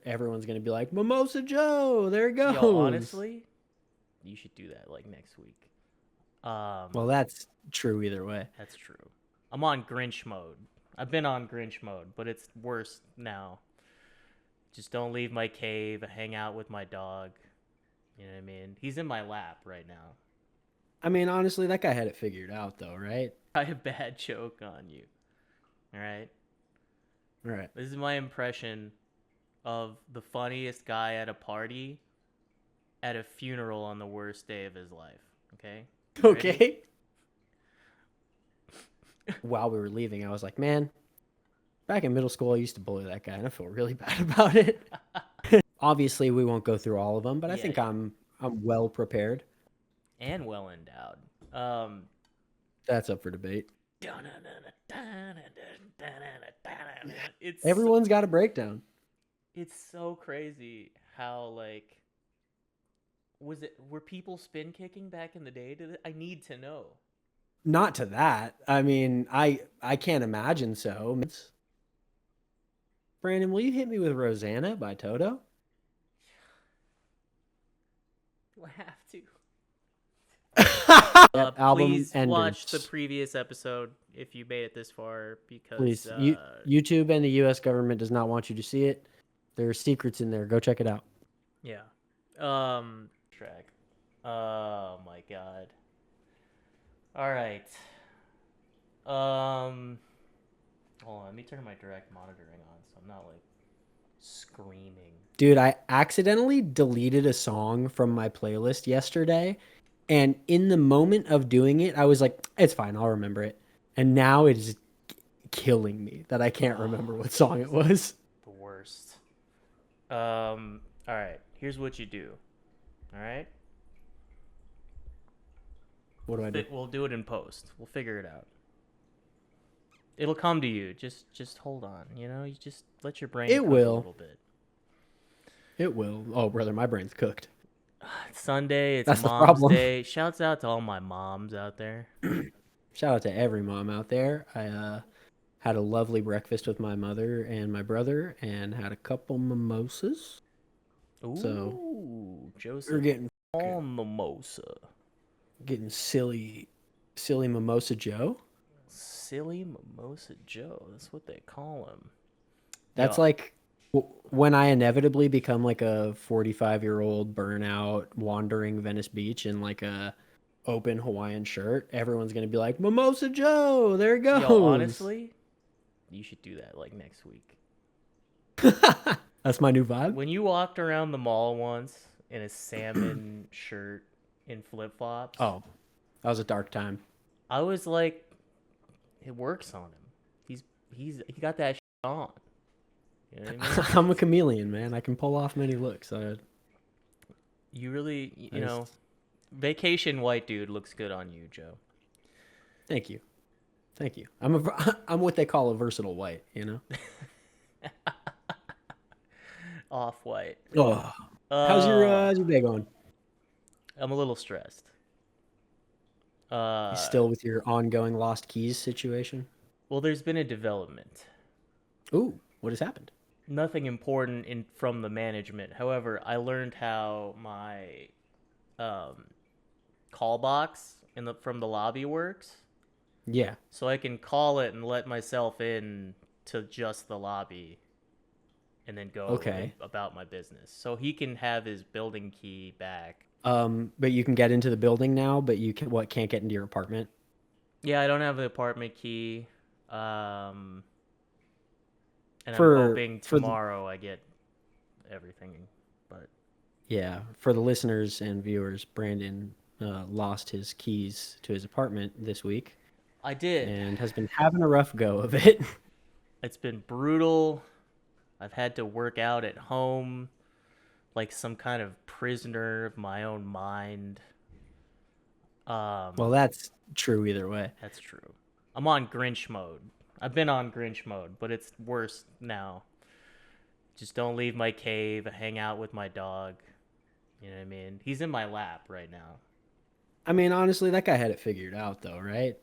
everyone's gonna be like, Mimosa Joe, there it goes. Yo, honestly, you should do that like next week. Well, that's true either way. That's true. I'm on Grinch mode. I've been on Grinch mode, but it's worse now. Just don't leave my cave. Hang out with my dog. You know what I mean? He's in my lap right now. I mean, honestly, that guy had it figured out, though, right? I have a bad joke on you. All right? All right. This is my impression of the funniest guy at a party at a funeral on the worst day of his life. Okay? You ready? Okay. While we were leaving, I was like, man, back in middle school, I used to bully that guy, and I feel really bad about it. Obviously, we won't go through all of them, but I think I'm well prepared. And well endowed. That's up for debate. It's Everyone's got a breakdown. It's so crazy how like were people spin kicking back in the day? I need to know. Not to that. I mean, I can't imagine so. Brandon, will you hit me with Rosanna by Toto? Do I have to? Album Please enders. watch the previous episode if you made it this far, because Please, YouTube and the U.S. government does not want you to see it. There are secrets in there. Go check it out. Yeah. Track. Oh my god. All right. Hold on. Let me turn my direct monitoring on so I'm not like screaming. Dude, I accidentally deleted a song from my playlist yesterday, and in the moment of doing it, I was like, it's fine, I'll remember it. And now it is killing me that I can't remember what song it was. The worst. All right. Here's what you do. All right? What do I do? We'll do it in post. We'll figure it out. It'll come to you. Just hold on. You know, you just let your brain cook a little bit. It will. Oh, brother, my brain's cooked. It's Sunday. It's That's Mom's Day. Shouts out to all my moms out there. Shout out to every mom out there. I had a lovely breakfast with my mother and my brother and had a couple mimosas. Ooh, so Joseph we're getting on mimosa. Getting silly Mimosa Joe. Silly Mimosa Joe. That's what they call him. That's like when I inevitably become like a 45-year-old burnout wandering Venice Beach in like a open Hawaiian shirt. Everyone's going to be like, Mimosa Joe, there it goes. Yo, honestly, you should do that like next week. That's my new vibe. When you walked around the mall once in a salmon shirt in flip-flops. Oh, that was a dark time. I was like, it works on him. He got that shit on. You know what I mean? I'm a chameleon, man. I can pull off many looks. You really, you know, vacation white dude looks good on you, Joe. Thank you. I'm what they call a versatile white, you know? Off-white. Oh. How's your day going? I'm a little stressed. You still with your ongoing lost keys situation? Well, there's been a development. Ooh, what has happened? Nothing important from the management. However, I learned how my call box from the lobby works. Yeah. So I can call it and let myself in to just the lobby and then go about my business. So he can have his building key back. But you can get into the building now, but you can't get into your apartment? Yeah, I don't have the apartment key. And I'm hoping tomorrow I get everything. But yeah, for the listeners and viewers, Brandon lost his keys to his apartment this week. I did. And has been having a rough go of it. It's been brutal. I've had to work out at home like some kind of prisoner of my own mind. Well, that's true either way. That's true. I'm on Grinch mode. I've been on Grinch mode, but it's worse now. Just don't leave my cave. Hang out with my dog. You know what I mean? He's in my lap right now. I mean, honestly, that guy had it figured out, though, right?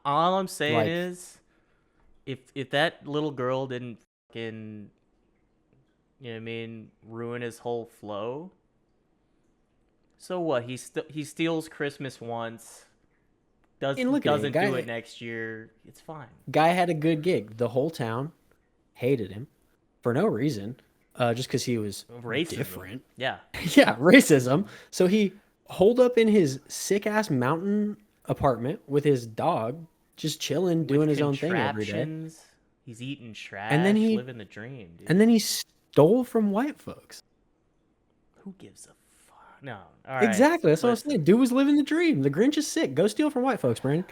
All I'm saying is, if that little girl didn't fucking You know what I mean? Ruin his whole flow. So what? He steals Christmas once. And look at it, Doesn't do it next year. It's fine. guy had a good gig. The whole town hated him for no reason, just because he was Racism. different. Yeah. Yeah, racism. So he holed up in his sick ass mountain apartment with his dog, just chilling, With doing his own thing every day. contraptions. He's eating And then trash, he living the dream, dude. and then he stole from white folks. Who gives a fuck? No. All right. Exactly. That's what I'm Listen. saying. Dude was living the dream. The Grinch is sick. Go steal from white folks, Brandon.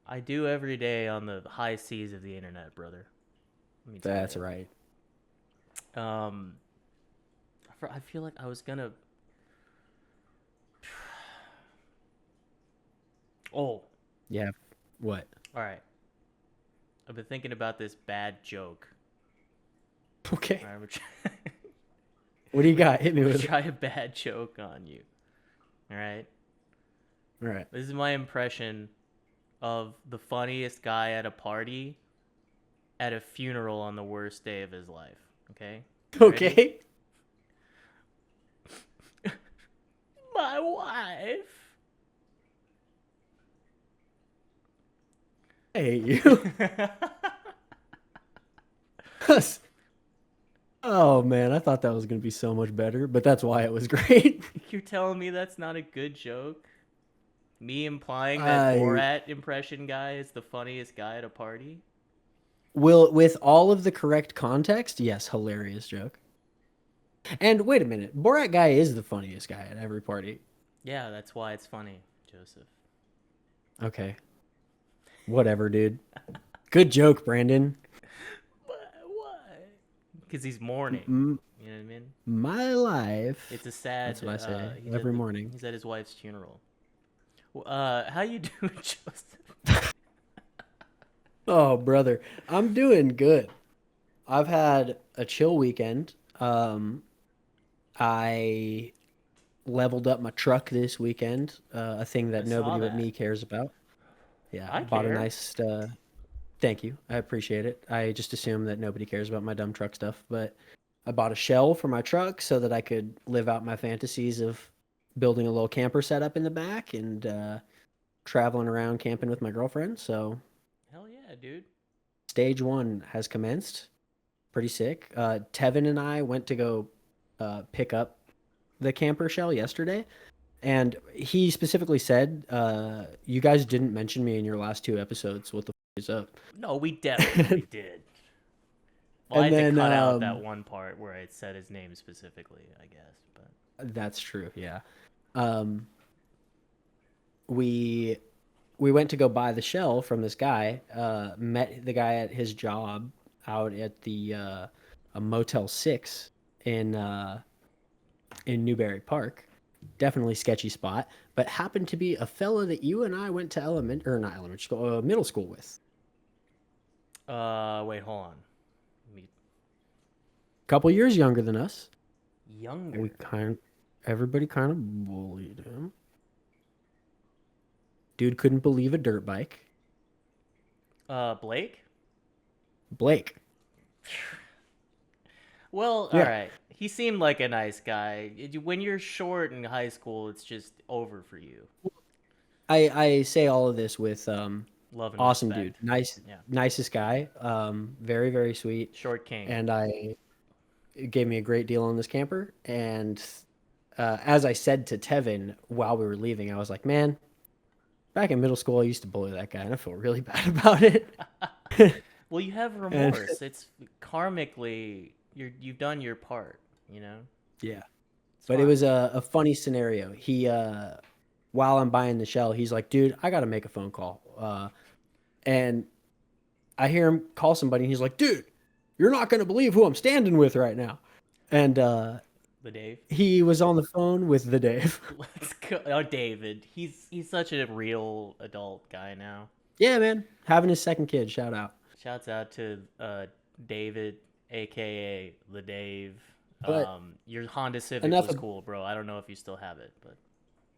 I do every day on the high seas of the internet, brother. Let me tell That's you. right. I feel like I was gonna. Oh, Yeah. What? all right. I've been thinking about this bad joke. Okay. All right, What do you got? Hit me I'm with gonna it. try a bad joke on you. All right. All right. This is my impression of the funniest guy at a party at a funeral on the worst day of his life. Okay. You ready? Okay. My wife. I hate you. Oh man, I thought that was gonna be so much better, but that's why it was great. You're telling me that's not a good joke? Me implying that I Borat impression guy is the funniest guy at a party? will, with all of the correct context, yes, hilarious joke. And wait a minute, Borat guy is the funniest guy at every party. Yeah, that's why it's funny, Joseph. Okay, whatever, dude. Good joke, Brandon. Why? Because he's mourning. M- You know what I mean? my life. It's a sad. That's what I say he's every at morning. He's at his wife's funeral. How you doing, Joseph? Oh, brother, I'm doing good. I've had a chill weekend. I leveled up my truck this weekend, a thing I that saw nobody but that. me cares about. Yeah, I bought a care. nice. Thank you, I appreciate it. I just assume that nobody cares about my dumb truck stuff, but I bought a shell for my truck so that I could live out my fantasies of building a little camper setup in the back and traveling around camping with my girlfriend. So Hell yeah, dude. stage one has commenced. Pretty sick. Tevin and I went to go pick up the camper shell yesterday, and he specifically said, "You guys didn't mention me in your last two episodes. What the is up?" No, we definitely did. Well, I And had to then cut out that one part where I said his name specifically, I guess. But that's true. Yeah. Um, we we went to go buy the shell from this guy. Met the guy at his job out at the a Motel 6 in Newberry Park. Definitely sketchy spot, but happened to be a fella that you and I went to not elementary school, middle school with. wait, hold on. Let me A couple years younger than us. younger. Everybody kind of bullied him. Dude couldn't believe a dirt bike. Blake. Blake. Well, all Yeah. right. He seemed like a nice guy. When you're short in high school, it's just over for you. I say all of this with Love and awesome respect. dude. Nice Yeah. nicest guy. Very, very sweet. Short king. And I it gave me a great deal on this camper. And as I said to Tevin while we were leaving, I was like, man, back in middle school, I used to bully that guy, and I feel really bad about it. Well, you have And remorse. It's karmically you've done your part, you know? yeah, It's but it fine. was a funny scenario. He, while I'm buying the shell, he's like, dude, I got to make a phone call. And I hear him call somebody, and he's like, dude, you're not going to believe who I'm standing with right now. And The Dave. he was on the phone with the Dave. Let's go. Oh, David. He's such a real adult guy now. Yeah, man, having his second kid. Shout out. Shouts out to David, aka the Dave. But Your Honda Civic enough was of cool, bro. I don't know if you still have it, but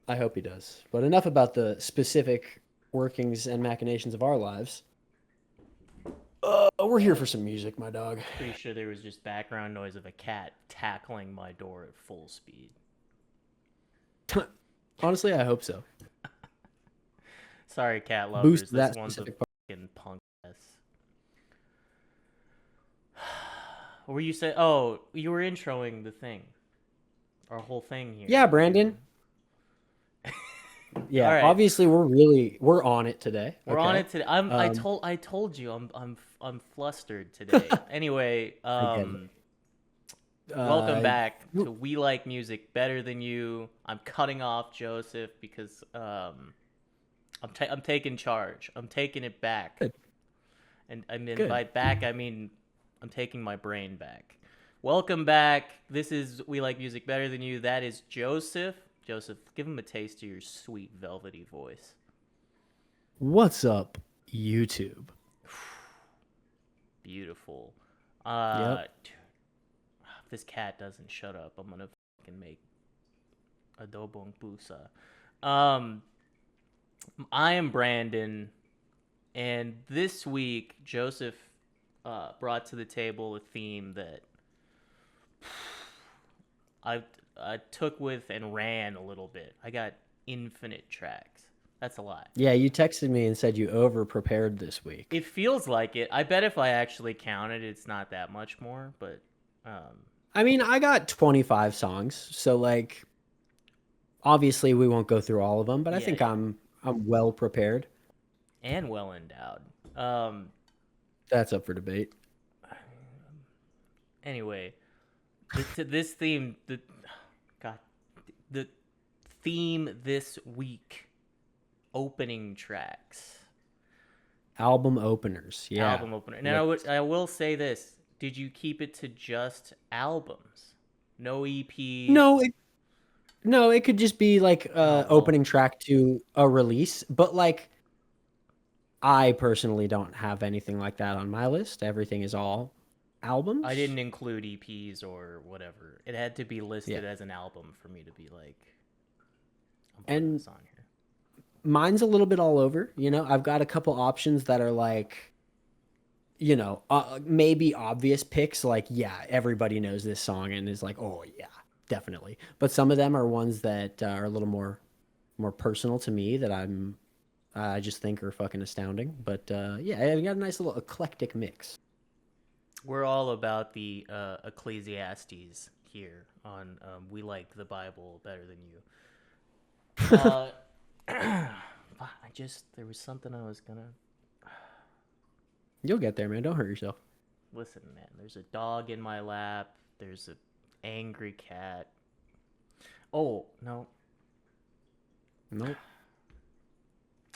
I hope he does. But enough about the specific workings and machinations of our lives. We're here for some music, my dog. Pretty sure there was just background noise of a cat tackling my door at full speed. Honestly, I hope so. Sorry, cat lovers. Boost This that one's a specific. fucking punk ass. What were you saying? Oh, you were introing the thing. Our whole thing here. Yeah, Brandon. All Yeah, right. obviously we're on it today. We're on Okay. it today. Um, I told you I'm flustered today. Anyway, I get it. welcome Uh, back to We Like Music Better Than You. I'm cutting off Joseph because I'm taking charge. I'm taking it back. good, And I mean good. by back I mean I'm taking my brain back. Welcome back. This is We Like Music Better Than You. That is Joseph. Joseph, give him a taste of your sweet velvety voice. What's up, YouTube? Beautiful. Yep. If this cat doesn't shut up, I'm gonna fucking make adobong pusa. Um, I am Brandon, and this week Joseph brought to the table a theme that I I took with and ran a little bit. I got infinite tracks. That's a lot. Yeah, you texted me and said you over prepared this week. It feels like it. I bet if I actually counted, it's not that much more. But I mean, I got 25 songs, so like obviously we won't go through all of them, but I yeah, think yeah, I'm well prepared. and well endowed. Um, That's up for debate. anyway, this theme, God, the theme this week, opening tracks, Album openers. Yeah. album opener. Now Let's- I will say this: did you keep it to just albums? No EPs. No, it could just be like Oh well, opening track to a release, but like I personally don't have anything like that on my list. Everything is all I albums. didn't include EPs or whatever. It had to be Yeah. listed as an album for me to be like, I'm putting And this on here. mine's a little bit all over, I've got a couple options that are like, maybe obvious picks like, yeah, everybody knows this song and is like, "Oh, yeah, definitely." But some of them are ones that are a little more personal to me that I just think are fucking astounding. But yeah, I got a nice little eclectic mix. We're all about the Ecclesiastes here on We Like the Bible Better Than You. There was something I was gonna. You'll get there, man. Don't hurt yourself. Listen, man, there's a dog in my lap. There's an angry cat. Oh, no. Nope.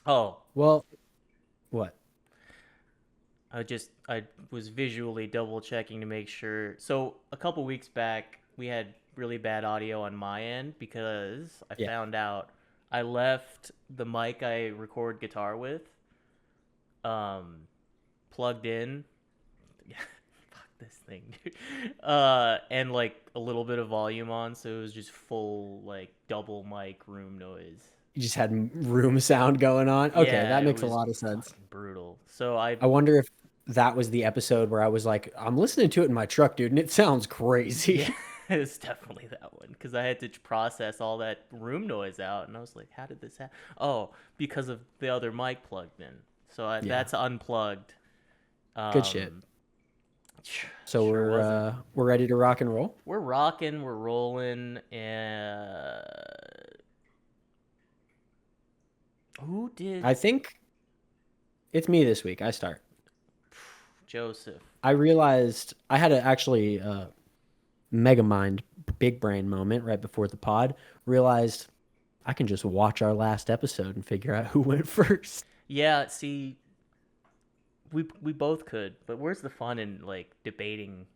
Oh, Well, what? I was visually double checking to make sure. So a couple weeks back, we had really bad audio on my end because I Yeah. found out I left the mic I record guitar with plugged in. Fuck this thing, dude. And like a little bit of volume on, so it was just full like double mic room noise. You just had room sound going on. Okay, Yeah, that it makes a was lot of sense. fucking brutal. So I I wonder if that was the episode where I was like, I'm listening to it in my truck, dude, and it sounds crazy. Yeah, it's definitely that one because I had to process all that room noise out, and I was like, "How did this happen?" Oh, because of the other mic plugged in. So Yeah, that's unplugged. good shit. Um, So sure wasn't. we're ready to rock and roll. We're rocking, we're rolling, who did I think it's me this week. I start. Joseph? I realized I had a actually mega mind big brain moment right before the pod. Realized I can just watch our last episode and figure out who went first. Yeah, see, we both could, but where's the fun in like debating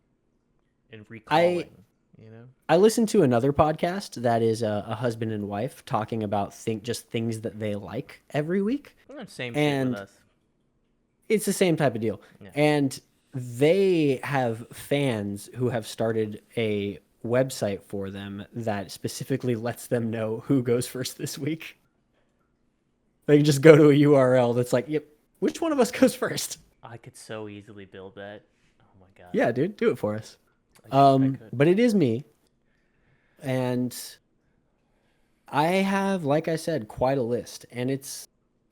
and I recalling? You know, I listened to another podcast that is a husband and wife talking about just things that they like every week, same shit with and us. it's the same type of deal. Yeah. And they have fans who have started a website for them that specifically lets them know who goes first this week. They can just go to a URL that's like, yep, which one of us goes first? I could so easily build that. Oh my god. Yeah, dude, do it for us. I could. But it is me, and I have, like I said, quite a list, and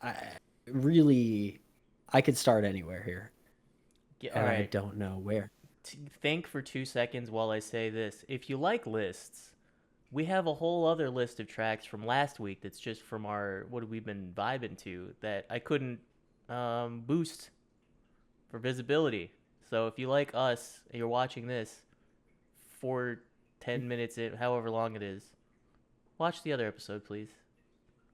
I, really, I could start anywhere here, Yeah, all and I right. don't know where. Think for 2 seconds while I say this. If you like lists, we have a whole other list of tracks from last week that's just from our what we've been vibing to that I couldn't boost for visibility. So if you like us and you're watching this for 10 minutes, however long it is, watch the other episode, please.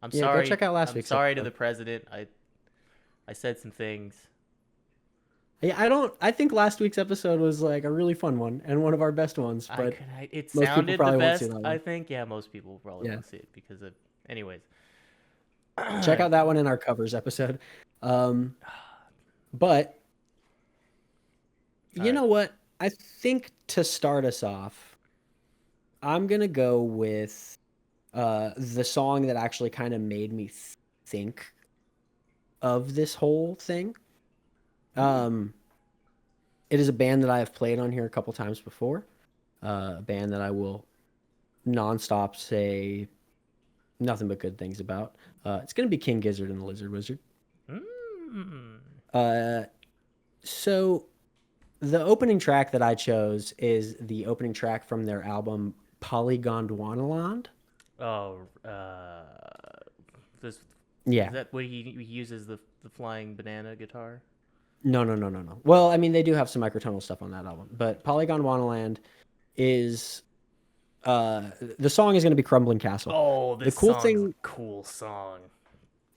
I'm Yeah, go sorry. check out last I'm week's sorry to episode. the president. I said some things. Yeah, I don't. I think last week's episode was like a really fun one and one of our best ones, I but could. It most people sounded the probably won't see best. that I one. think. Yeah, most people probably Yeah, won't see it because of. Anyways. check out that one in our covers episode. Um, but All you right. know what? I think to start us off, I'm gonna go with the song that actually kind of made me think of this whole thing. Ooh. Um, it is a band that I have played on here a couple times before. A band that I will nonstop say nothing but good things about. It's gonna be King Gizzard and the Lizard Wizard. Mm. Uh, so the opening track that I chose is the opening track from their album Polygondwanaland. Oh. This is Yeah. that what he uses the flying banana guitar? No, no, no, no, no. Well, I mean, they do have some microtonal stuff on that album, but Polygondwanaland is the song is going to be Crumbling Castle. Oh, The this cool song's a thing, cool song.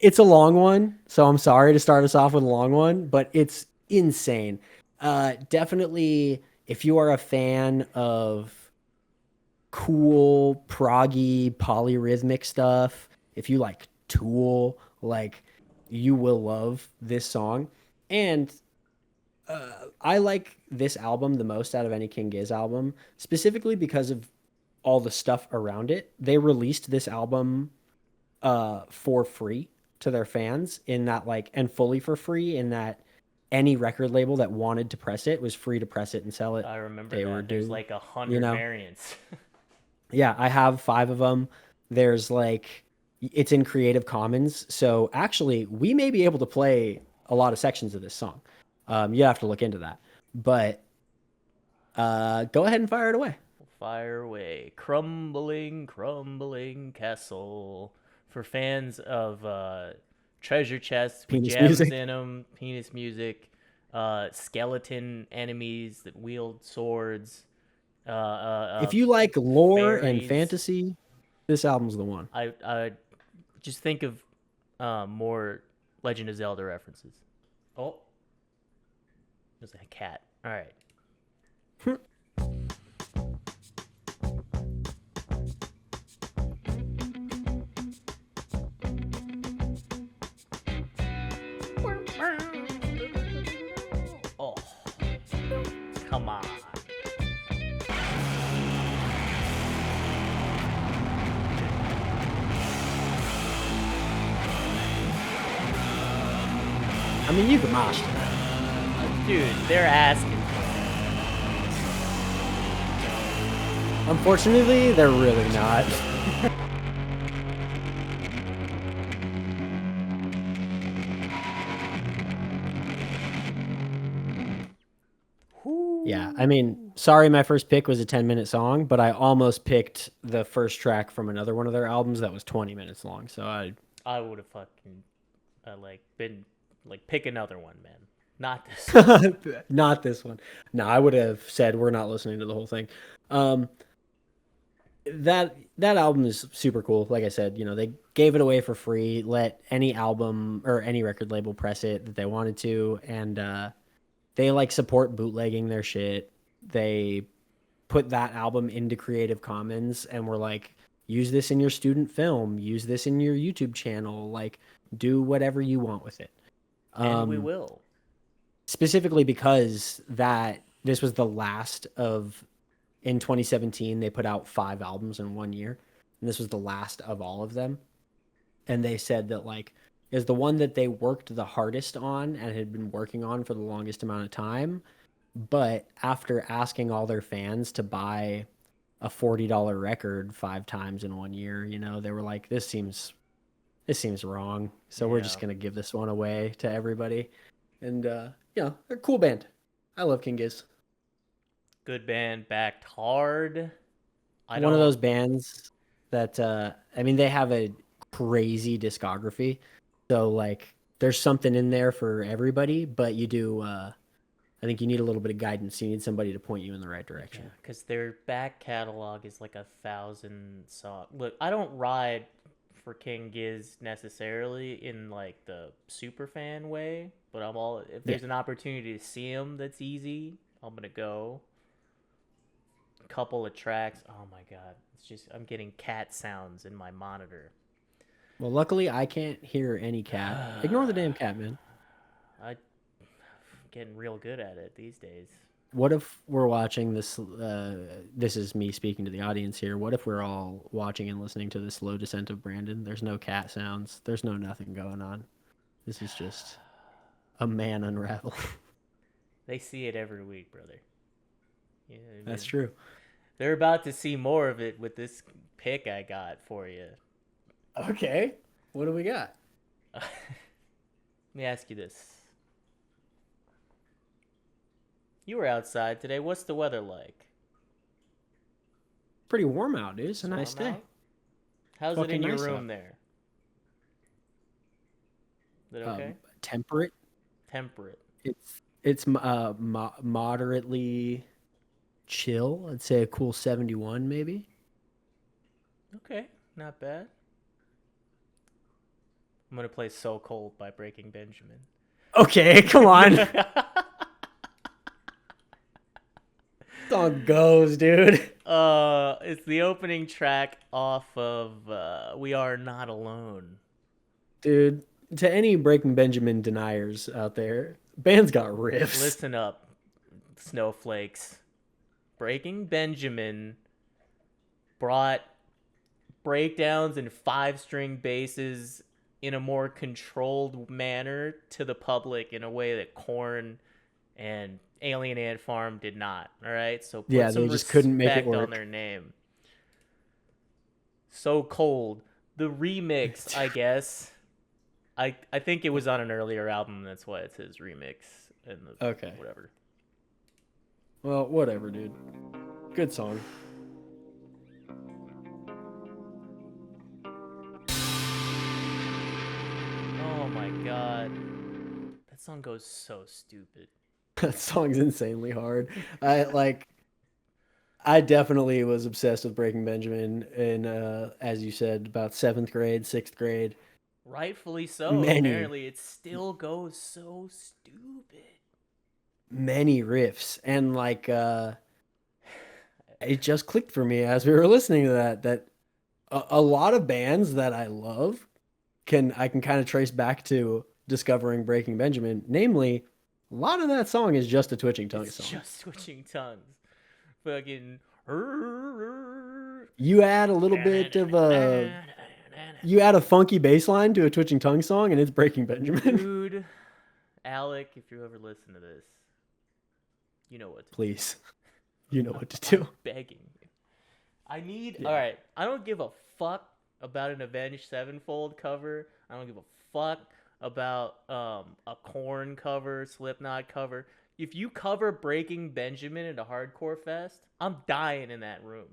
it's a long one, so I'm sorry to start us off with a long one, but it's insane. Definitely, if you are a fan of cool, proggy, polyrhythmic stuff, if you like Tool, like you will love this song. And I like this album the most out of any King Giz album, specifically because of all the stuff around it. They released this album for free to their fans in that like and fully for free in that any record label that wanted to press it was free to press it and sell it. I remember They were that. There's doing, like a you hundred know. variants. Yeah, I have 5 of them. There's like it's in Creative Commons, so actually we may be able to play a lot of sections of this song. You have to look into that, but go ahead and fire it away. Fire away. Crumbling, crumbling castle. For fans of treasure chests with Penis gems music. in them, penis music, skeleton enemies that wield swords, If you like lore and fairies. fantasy, this album's the one. I just think of more Legend of Zelda references. Oh, there's a cat. All right. Oh, come on. I mean, you can mosh to that. Dude, they're asking. Unfortunately, they're really not. Yeah, I mean, sorry, my first pick was a 10-minute song, but I almost picked the first track from another one of their albums that was 20 minutes long. So I would have fucking like been like pick another one, man. Not this one. not this one. No, I would have said we're not listening to the whole thing. Um, that album is super cool. Like I said, they gave it away for free. Let any album or any record label press it that they wanted to, and they like support bootlegging their shit. They put that album into Creative Commons and were like, use this in your student film, use this in your YouTube channel, like do whatever you want with it. And we Um, will. Specifically because that this was the last of in 2017 they put out 5 albums in one year, and this was the last of all of them. And they said that like is the one that they worked the hardest on and had been working on for the longest amount of time. But after asking all their fans to buy a $40 record 5 times in 1 year, they were like, this seems wrong. So we're Yeah. just gonna give this one away to everybody. And they're a cool band. I love King Giz. Good band, backed hard. I One of don't. those bands that I mean they have a crazy discography. So like there's something in there for everybody, but you do I think you need a little bit of guidance. You need somebody to point you in the right Yeah, direction. because their back catalog is like 1,000 songs. Look, I don't ride for King Giz necessarily in like the super fan way, but I'm all if Yeah. there's an opportunity to see him that's easy, I'm gonna go. A couple of tracks. Oh my god, it's just I'm getting cat sounds in my monitor. Well, luckily I can't hear any cat. Ignore the damn cat, man. I'm getting real good at it these days. What if we're watching this? This is me speaking to the audience here. What if we're all watching and listening to the slow descent of Brandon? There's no cat sounds. There's no nothing going on. This is just a man unravel. They see it every week, brother. You know what I That's mean? true. They're about to see more of it with this pick I got for you. Okay. What do we got? Let me ask you this. You were outside today. What's the weather like? Pretty warm out, dude. It's a It's nice warm day. out? How's it Fucking in your nice out. room there? Is it okay? Temperate. Temperate. It's moderately chill. I'd say a cool 71 maybe. Okay, not bad. I'm gonna play So Cold by Breaking Benjamin. Okay, come on. Song goes, dude. It's the opening track off of We Are Not Alone. Dude, to any Breaking Benjamin deniers out there, band's got riffs. Listen up, snowflakes. Breaking Benjamin brought breakdowns and 5-string basses in a more controlled manner to the public in a way that Korn and Alien Ant Farm did not. All right, so put Yeah, some they just couldn't make it respect on work. their name. So Cold, the remix, I guess. I think it was on an earlier album. That's why it's his remix and the Okay. whatever. Well, whatever, dude. Good song. Oh my god, that song goes so stupid. That song's insanely hard. I definitely was obsessed with Breaking Benjamin in as you said, about 7th grade, 6th grade. Rightfully so. Many, Apparently, it still goes so stupid. many riffs. And it just clicked for me as we were listening to that a lot of bands that I love I can kind of trace back to discovering Breaking Benjamin. Namely, a lot of that song is just a twitching tongue It's song. just switching tongues. Fucking. You add a little bit of you add a funky bass line to a twitching tongue song, and it's Breaking Benjamin. Dude, Alec, if you ever listen to this, you know what to do. Please, you know what to do. I'm begging you. I need. Yeah. All right. I don't give a fuck about an Avenged Sevenfold cover. I don't give a fuck about a Korn cover, Slipknot cover. If you cover Breaking Benjamin at a hardcore fest, I'm dying in that room.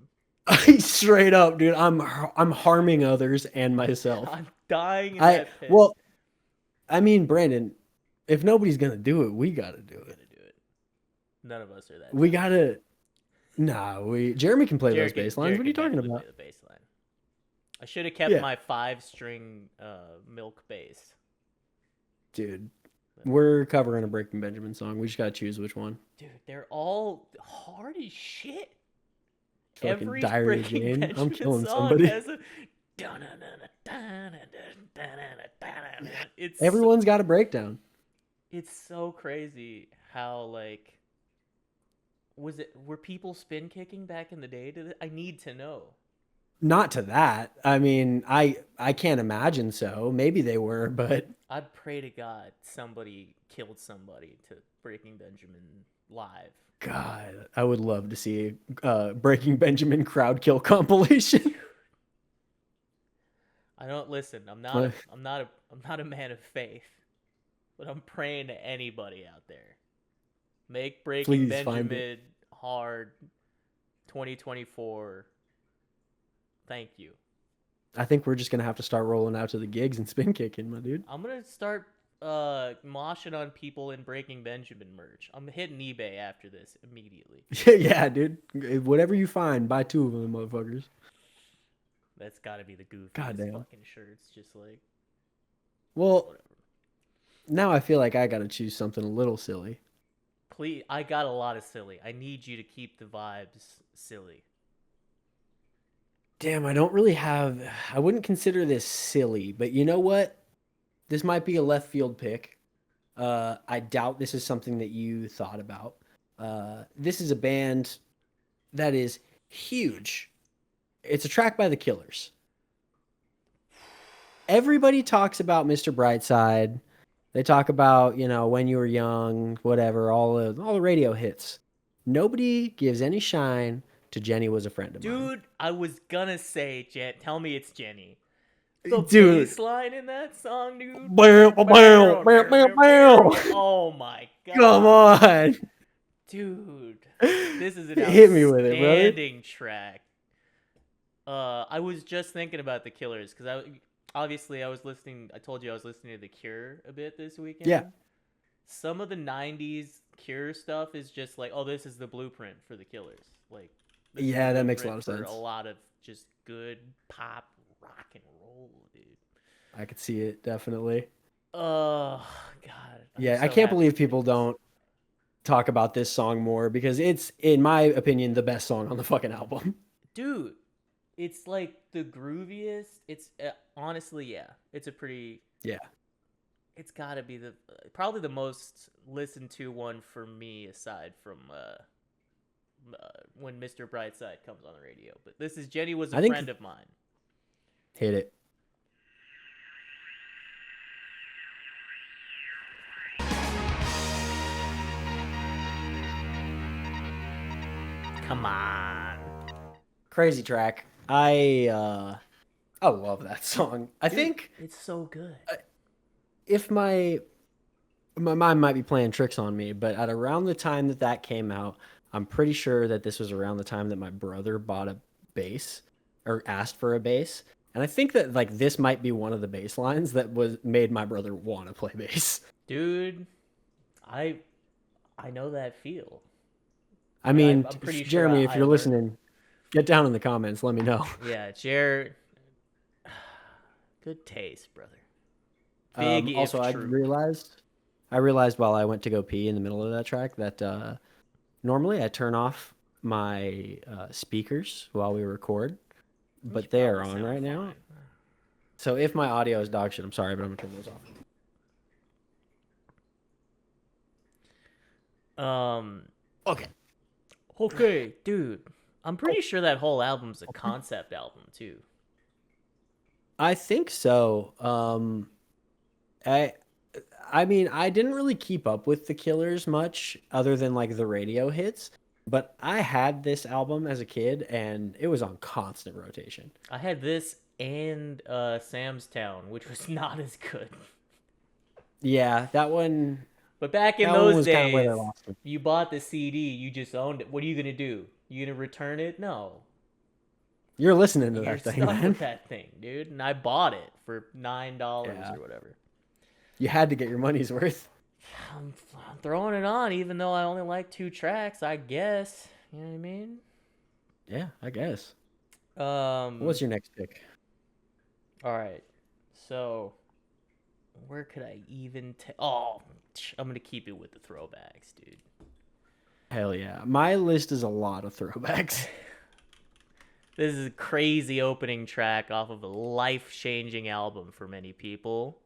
Straight up, dude. I'm harming others and myself. I'm dying in I that pit. well, I mean, Brandon, if nobody's gonna do it, we gotta do I'm it. gonna do it. None of us are that. We talented. gotta. Nah, Jeremy can play Jared those can- bass lines. Jared What are you can talking definitely about? play the bass line. I should have kept Yeah. my 5-string milk bass. Dude, we're covering a Breaking Benjamin song. We just gotta choose which one. Dude, they're all hard as shit. Fucking Every Diary of Breaking Jane. I'm Benjamin killing song somebody. has a. It's Everyone's got a breakdown. it's so crazy how like were people spin kicking back in the day? I need to know. Not to that. I mean, I can't imagine so. Maybe they were, but I'd pray to God somebody killed somebody to Breaking Benjamin live. God, I would love to see a Breaking Benjamin crowd kill compilation. I don't listen. I'm not a man of faith, but I'm praying to anybody out there. Make Breaking Please find it. Benjamin hard 2024. Thank you. I think we're just gonna have to start rolling out to the gigs and spin kicking, my dude. I'm gonna start moshing on people in Breaking Benjamin merch. I'm hitting eBay after this immediately. Yeah, dude. Whatever you find, buy 2 of them, motherfuckers. That's got to be the goofiest Goddamn. fucking shirts. Just like Well, whatever. now I feel like I gotta choose something a little silly. Please, I got a lot of silly. I need you to keep the vibes silly. Damn, I don't really have. I wouldn't consider this silly, but you know what? This might be a left field pick. I doubt this is something that you thought about. This is a band that is huge. It's a track by the Killers. Everybody talks about Mr. Brightside. They talk about, when you were young, whatever, all the radio hits. Nobody gives any shine to Jenny Was a Friend of Mine. Dude, I was gonna say, tell me it's Jenny. The Dude. bass line in that song, dude. Oh my god. Come on. Dude, this is an Hit me with it, brother. outstanding track. I was just thinking about the Killers because I was listening. I told you I was listening to The Cure a bit this weekend. Yeah. Some of the '90s Cure stuff is just like, oh, this is the blueprint for the Killers. Like, Yeah, that makes a lot of sense. A lot of just good pop rock and roll, dude. I could see it, definitely. Oh God. Yeah, I can't believe people don't talk about this song more because it's, in my opinion, the best song on the fucking album. Dude, it's like the grooviest. It's honestly, yeah. It's a pretty. Yeah. It's got to be probably the most listened to one for me, aside from when Mr. Brightside comes on the radio. But this is Jenny Was a Friend of Mine. Hit it. Come on. Crazy track. I love that song. I think it's so good. If my mind might be playing tricks on me, but at around the time that came out, I'm pretty sure that this was around the time that my brother bought a bass or asked for a bass. And I think that like this might be one of the bass lines that made my brother want to play bass. Dude, I know that feel. I mean, I'm pretty Jeremy, sure if you're listening, get down in the comments. Let me know. Yeah, Jared. Good taste, brother. Big also, I realized while I went to go pee in the middle of that track that normally I turn off my speakers while we record, but they are on right now. So if my audio is dog shit, I'm sorry, but I'm gonna turn those off. Okay, dude. I'm pretty sure that whole album's a concept album too. I think so. I mean, I didn't really keep up with the Killers much other than like the radio hits, but I had this album as a kid and it was on constant rotation. I had this and Sam's Town, which was not as good. Yeah, that one. But back in those days, you bought the CD, you just owned it. What are you gonna do? You gonna return it? No. You're listening to that thing, stuck man. With that thing, dude. And I bought it for $9 or whatever. You had to get your money's worth. I'm throwing it on, even though I only like 2 tracks, I guess. You know what I mean? Yeah, I guess. What's your next pick? All right. So, where could I even take... Oh, I'm going to keep it with the throwbacks, dude. Hell yeah. My list is a lot of throwbacks. This is a crazy opening track off of a life-changing album for many people.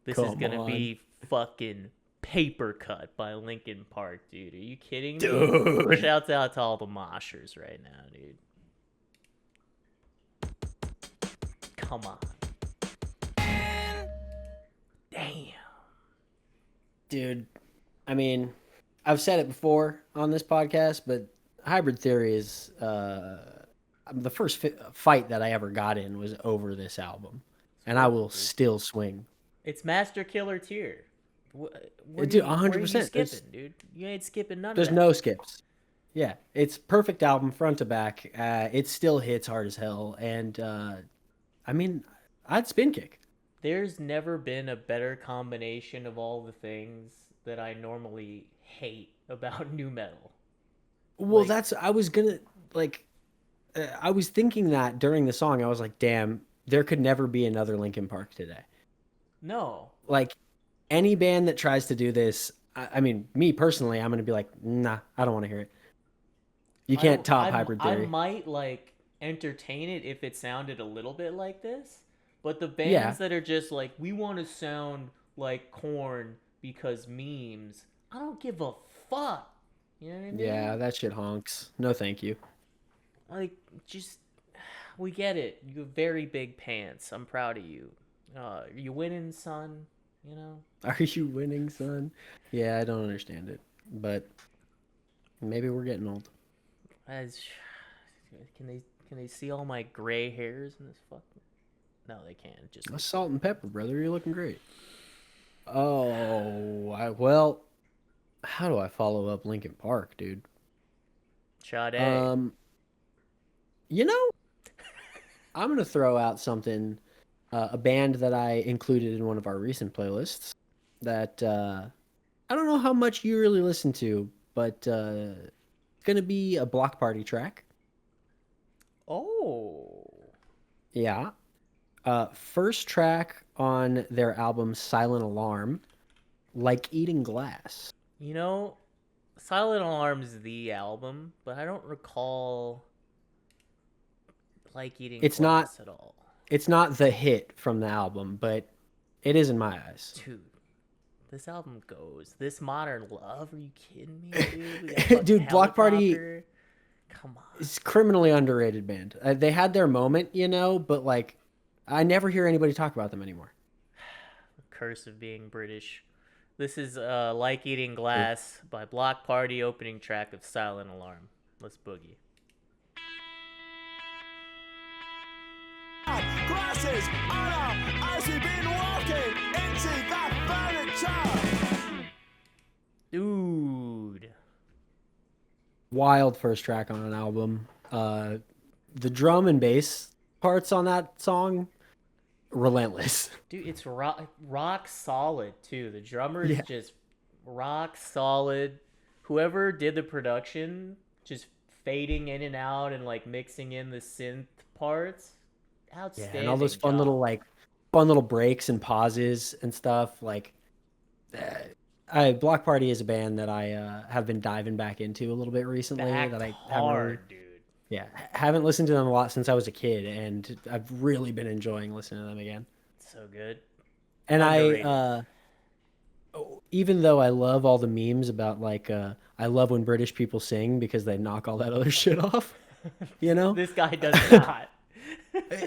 This is going to be fucking Papercut by Linkin Park, dude. Are you kidding me? Dude. Shouts out to all the moshers right now, dude. Come on. Damn. Dude, I mean, I've said it before on this podcast, but Hybrid Theory is the first fight that I ever got in was over this album, and I will still swing. It's Master Killer tier. Dude, Where are you 100%. skipping, dude? You ain't skipping none of There's that. no skips. Yeah, it's perfect album front to back. It still hits hard as hell, and I mean, I'd spin kick. There's never been a better combination of all the things that I normally hate about new metal. Well, I was gonna like, I was thinking that during the song. I was like, damn, there could never be another Linkin Park today. No. Like, any band that tries to do this, I mean, me personally, I'm gonna be like, nah, I don't want to hear it. You can't top Hybrid Theory. I might like entertain it if it sounded a little bit like this, but the bands that are just like, we want to sound like Korn because memes, I don't give a fuck. You know what I mean? Yeah, that shit honks. No, thank you. Like, just, we get it. You have very big pants. I'm proud of you. You winning, son. You know? Are you winning, son? Yeah, I don't understand it, but maybe we're getting old. Can they see all my gray hairs in this fucking? No, they can't. Just That's salt and pepper, brother. You're looking great. Oh, well, how do I follow up Linkin Park, dude? Sade. You know, I'm gonna throw out something, a band that I included in one of our recent playlists that I don't know how much you really listen to, but it's gonna be a Block Party track. Oh. Yeah. First track on their album Silent Alarm, Like Eating Glass. You know, Silent Alarm's the album, but I don't recall Like Eating Glass at all. It's not the hit from the album, but it is in my eyes. Dude, this album goes. This Modern Love, are you kidding me, dude? Dude, Block Party, come on. It's criminally underrated band. They had their moment, you know, but like, I never hear anybody talk about them anymore. Curse of being British. This is Like Eating Glass by Block Party, opening track of Silent Alarm. Let's boogie. Glasses on as we've been walking into that furniture. Dude. Wild first track on an album. The drum and bass parts on that song, relentless. Dude, it's rock solid too. The drummer is just rock solid. Whoever did the production, just fading in and out and like mixing in the synth parts, outstanding. Yeah, and all those fun little breaks and pauses and stuff. Like, Block Party is a band that I have been diving back into a little bit recently. Dude. Yeah, haven't listened to them a lot since I was a kid, and I've really been enjoying listening to them again. So good. And Underrated. Even though I love all the memes about like, I love when British people sing because they knock all that other shit off, you know? This guy does not.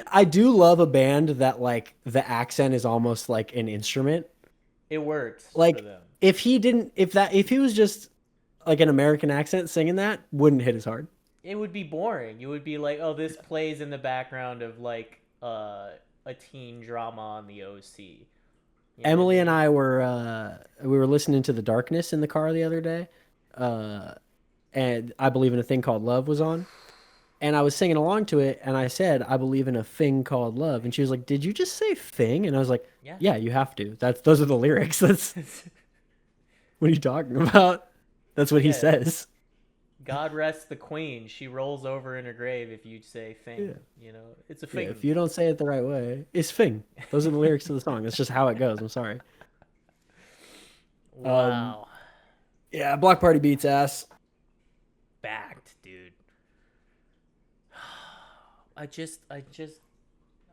I do love a band that like the accent is almost like an instrument. It works like for them. If he was just like an American accent singing that, wouldn't hit as hard. It would be boring. You would be like, oh, this plays in the background of like a teen drama on the OC. You know Emily and I were listening to The Darkness in the car the other day, and I Believe in a Thing Called Love was on, and I was singing along to it, and I said, I believe in a thing called love, and she was like, did you just say thing? And I was like, yeah, you have to. Those are the lyrics. That's what are you talking about? That's what he says. God rest the queen. She rolls over in her grave if you say thing. Yeah. You know, it's a thing. Yeah, if you don't say it the right way, it's thing. Those are the lyrics to the song. That's just how it goes. I'm sorry. Wow. Yeah, Block Party beats ass. Backed, dude. I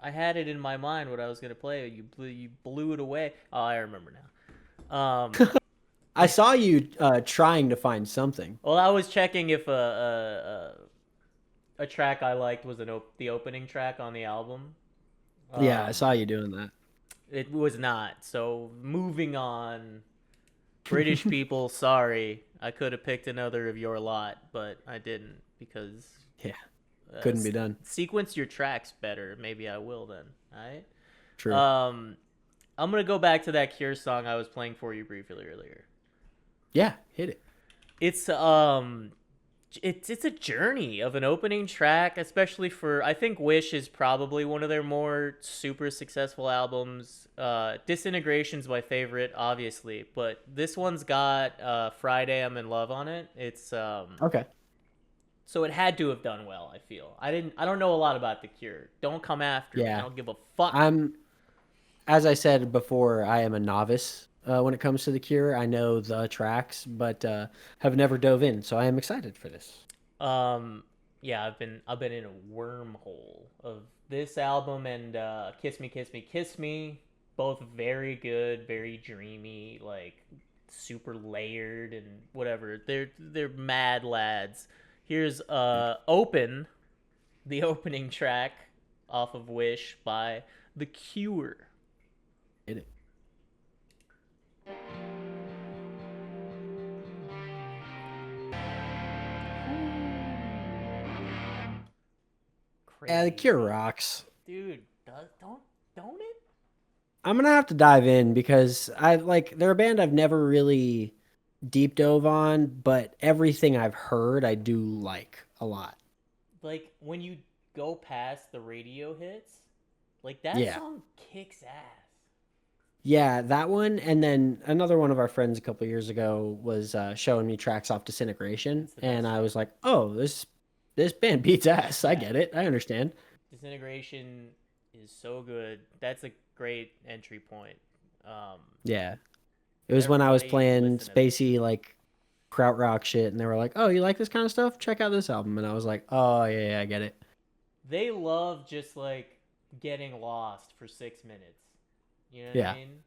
had it in my mind what I was gonna play. You blew it away. Oh, I remember now. I saw you trying to find something. Well, I was checking if a track I liked was the opening track on the album. Yeah, I Um, saw you doing that. it was not. So moving on. British people, sorry. I could have picked another of your lot, but I didn't because Yeah, couldn't be done. sequence your tracks better. Maybe I will then. All right. True. I'm gonna go back to that Cure song I was playing for you briefly earlier. Yeah, hit it. It's a journey of an opening track, especially for I think Wish is probably one of their more super successful albums. Disintegration's my favorite, obviously, but this one's got Friday I'm in Love on it. It's Okay. so it had to have done well, I feel. I don't know a lot about The Cure. Don't come after me. I Yeah, don't give a fuck. I'm. As I said before, I am a novice when it comes to The Cure. I know the tracks, but have never dove in. So I am excited for this. Um, yeah, I've been in a wormhole of this album and Kiss Me, Kiss Me, Kiss Me. Both very good, very dreamy, like super layered and whatever. They're mad lads. Here's Open, the opening track off of Wish by The Cure. Hit it. Yeah, The Cure Crazy. rocks. Dude, don't it? I'm gonna have to dive in because I like they're a band I've never really deep dove on, but everything I've heard I do like a lot. Like when you go past the radio hits, like that Yeah. song kicks ass. Yeah, that one, and then another one of our friends a couple years ago was showing me tracks off Disintegration, It's the and best I song. was like, "Oh, this band beats ass. I Yeah. get it. I understand." Disintegration is so good. That's a great entry point. Um, Yeah, it was when whatever I was way you playing listen to this. spacey like krautrock shit, and they were like, "Oh, you like this kind of stuff? Check out this album." And I was like, "Oh yeah, yeah, I get it." They love just like getting lost for 6 minutes. You know what I Yeah, mean?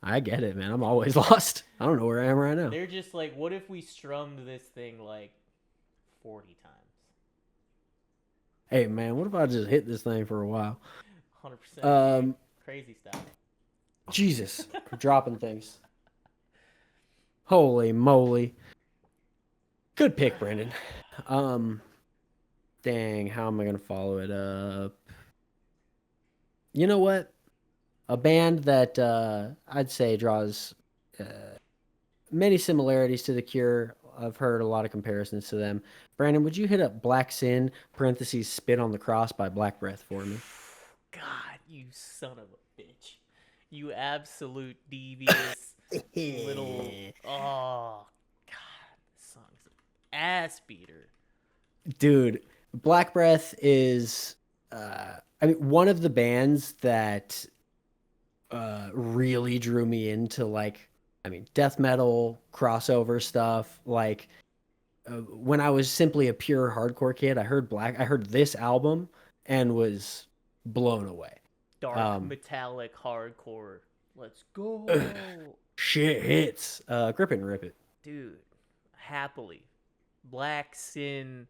I get it, man. I'm always lost. I don't know where I am right now. They're just like, what if we strummed this thing like 40 times? Hey, man, what if I just hit this thing for a while? 100%, dude. Um, Crazy stuff. Jesus, we're dropping things. Holy moly. Good pick, Brandon. Um, dang, how am I gonna follow it up? You know what? A band that I'd say draws uh, many similarities to The Cure. I've heard a lot of comparisons to them. Brandon, would you hit up Black Sin (parentheses Spit on the Cross) by Black Breath for me? God, you son of a bitch. You absolute devious little. Oh, God. This song's an ass beater. Dude, Black Breath is I mean one of the bands that really drew me into like I mean death metal crossover stuff like when I was simply a pure hardcore kid I heard this album and was blown away. Dark, Um metallic, hardcore. Let's go. Shit hits. Grip it and rip it. Dude, happily. Black Sin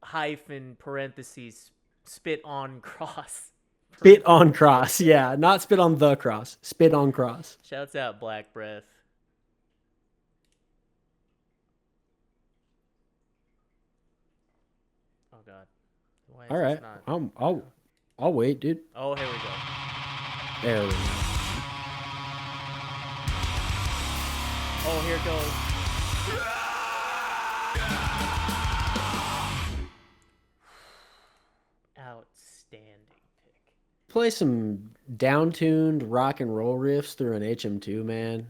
hyphen parentheses spit on cross. Spit on cross. Yeah, not spit on the cross. Spit on cross. Shouts out Black Breath. Oh God, why is All this right. not? I'll wait, dude. Oh, here we go. There we go. Oh, here it goes. Outstanding pick. Play some down-tuned rock and roll riffs through an HM2, man.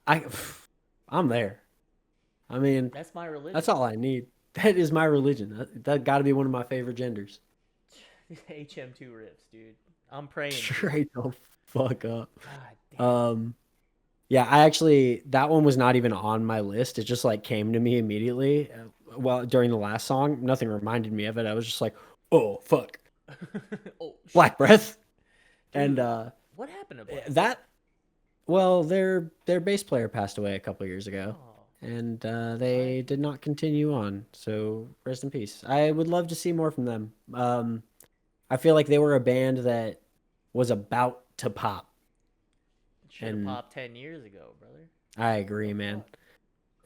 I I'm there. I mean, That's my religion. that's all I need. That is my religion. That got to be one of my favorite genders. HM2 riffs, dude. I'm praying. Straight the fuck up. God damn. Yeah, I actually that one was not even on my list. It just like came to me immediately. Well, during the last song, nothing reminded me of it. I was just like, "Oh, fuck. Oh, Black Breath." dude, And what happened to Black? that well, their bass player passed away a couple years ago. Oh, And they did not continue on. So rest in peace. I would love to see more from them. I feel like they were a band that was about to pop. Should have And popped 10 years ago, brother. I agree, man.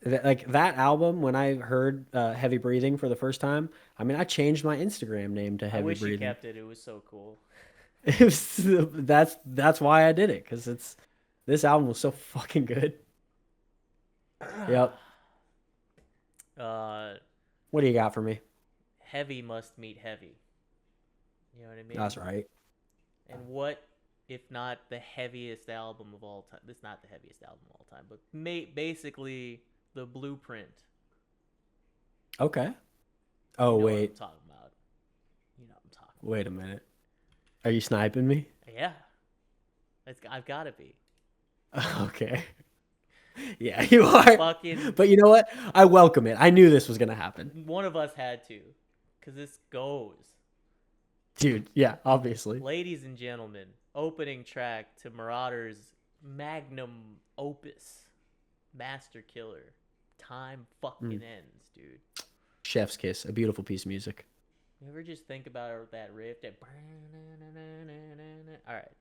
Like that album, when I heard Heavy Breathing for the first time, I mean, I changed my Instagram name to I Heavy wish you Breathing. kept it. It was so cool. It was, that's why I did it, because this album was so fucking good. Yep. What do you got for me? Heavy must meet heavy. You know what I mean? That's right. And what, if not the heaviest album of all time? This is not the heaviest album of all time, but basically the blueprint. Okay. Oh, You know wait. what I'm talking about. You know what I'm talking Wait a minute. Are you sniping me? about. Yeah. I've got to be. Okay. Yeah, you are. Fucking But you know what? I welcome it. I knew this was going to happen. one of us had to. Because this goes. Dude, yeah, obviously. Ladies and gentlemen, opening track to Marauder's magnum opus, Master Killer. Time fucking ends, dude. Chef's Kiss, a beautiful piece of music. You ever just think about that riff? That... All right.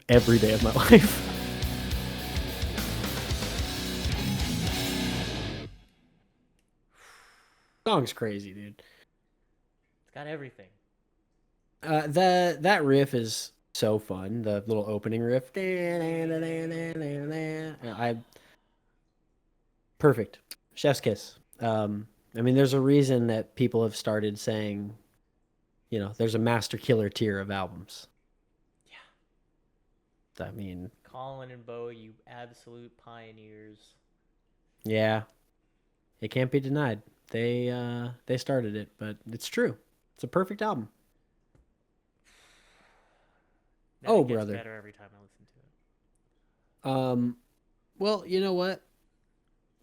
Every day of my life. Song's crazy, dude. It's got everything. That riff is so fun. The little opening riff. Perfect. Chef's Kiss. I mean, there's a reason that people have started saying, you know, there's a Master Killer tier of albums. Yeah. I mean, Colin and Bo, you absolute pioneers. yeah, it can't be denied. They started it, but it's true. It's a perfect album. That Oh, gets brother. better every time I listen to it. Well, you know what?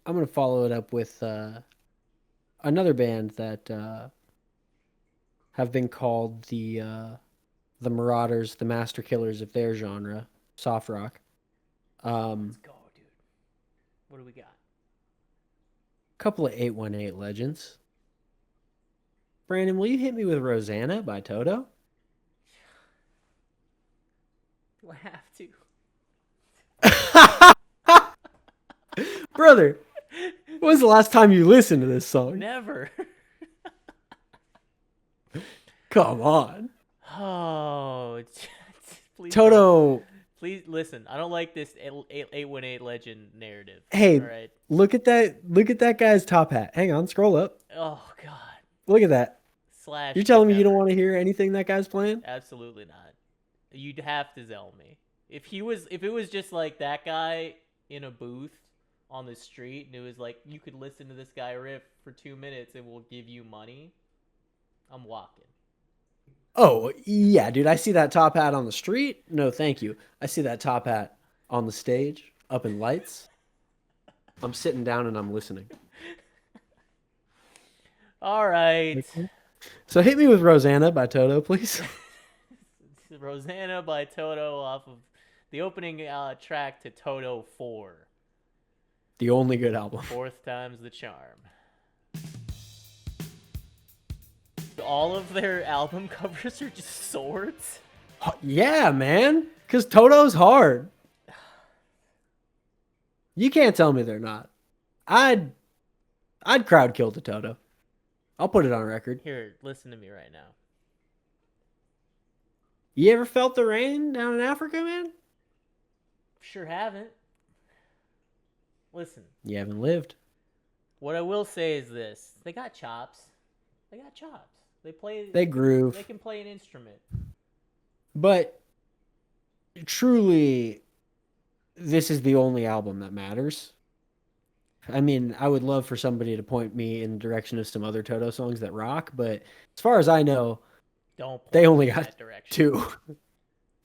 I'm gonna follow it up with another band that have been called the Marauders, the Master Killers of their genre, soft rock. Let's go, dude. What do we got? Couple of 818 legends. Brandon, will you hit me with Rosanna by Toto? Do I have to? Brother, when was the last time you listened to this song? Never. Come on. Oh, please. Toto. Please listen. I don't like this 818 legend narrative. Hey, all right. look at that guy's top hat. Hang on, scroll up. Oh God. Look at that. Slash. You're telling me you don't never. want to hear anything that guy's playing? Absolutely not. You'd have to Zell me. If it was just like that guy in a booth on the street and it was like you could listen to this guy riff for 2 minutes and we'll give you money, I'm walking. Oh, yeah, dude. I see that top hat on the street. No, thank you. I see that top hat on the stage, up in lights. I'm sitting down and I'm listening. All right. So hit me with Rosanna by Toto, please. Rosanna by Toto off of the opening track to Toto 4. The only good album. Fourth time's the charm. All of their album covers are just swords. Yeah, man. Because Toto's hard. You can't tell me they're not. I'd crowd kill to Toto. I'll put it on record. Here, listen to me right now. You ever felt the rain down in Africa, man? Sure haven't. Listen. You haven't lived. What I will say is this. They got chops. They groove. They can play an instrument. But truly, this is the only album that matters. I mean, I would love for somebody to point me in the direction of some other Toto songs that rock, but as far as I know, they only got 2,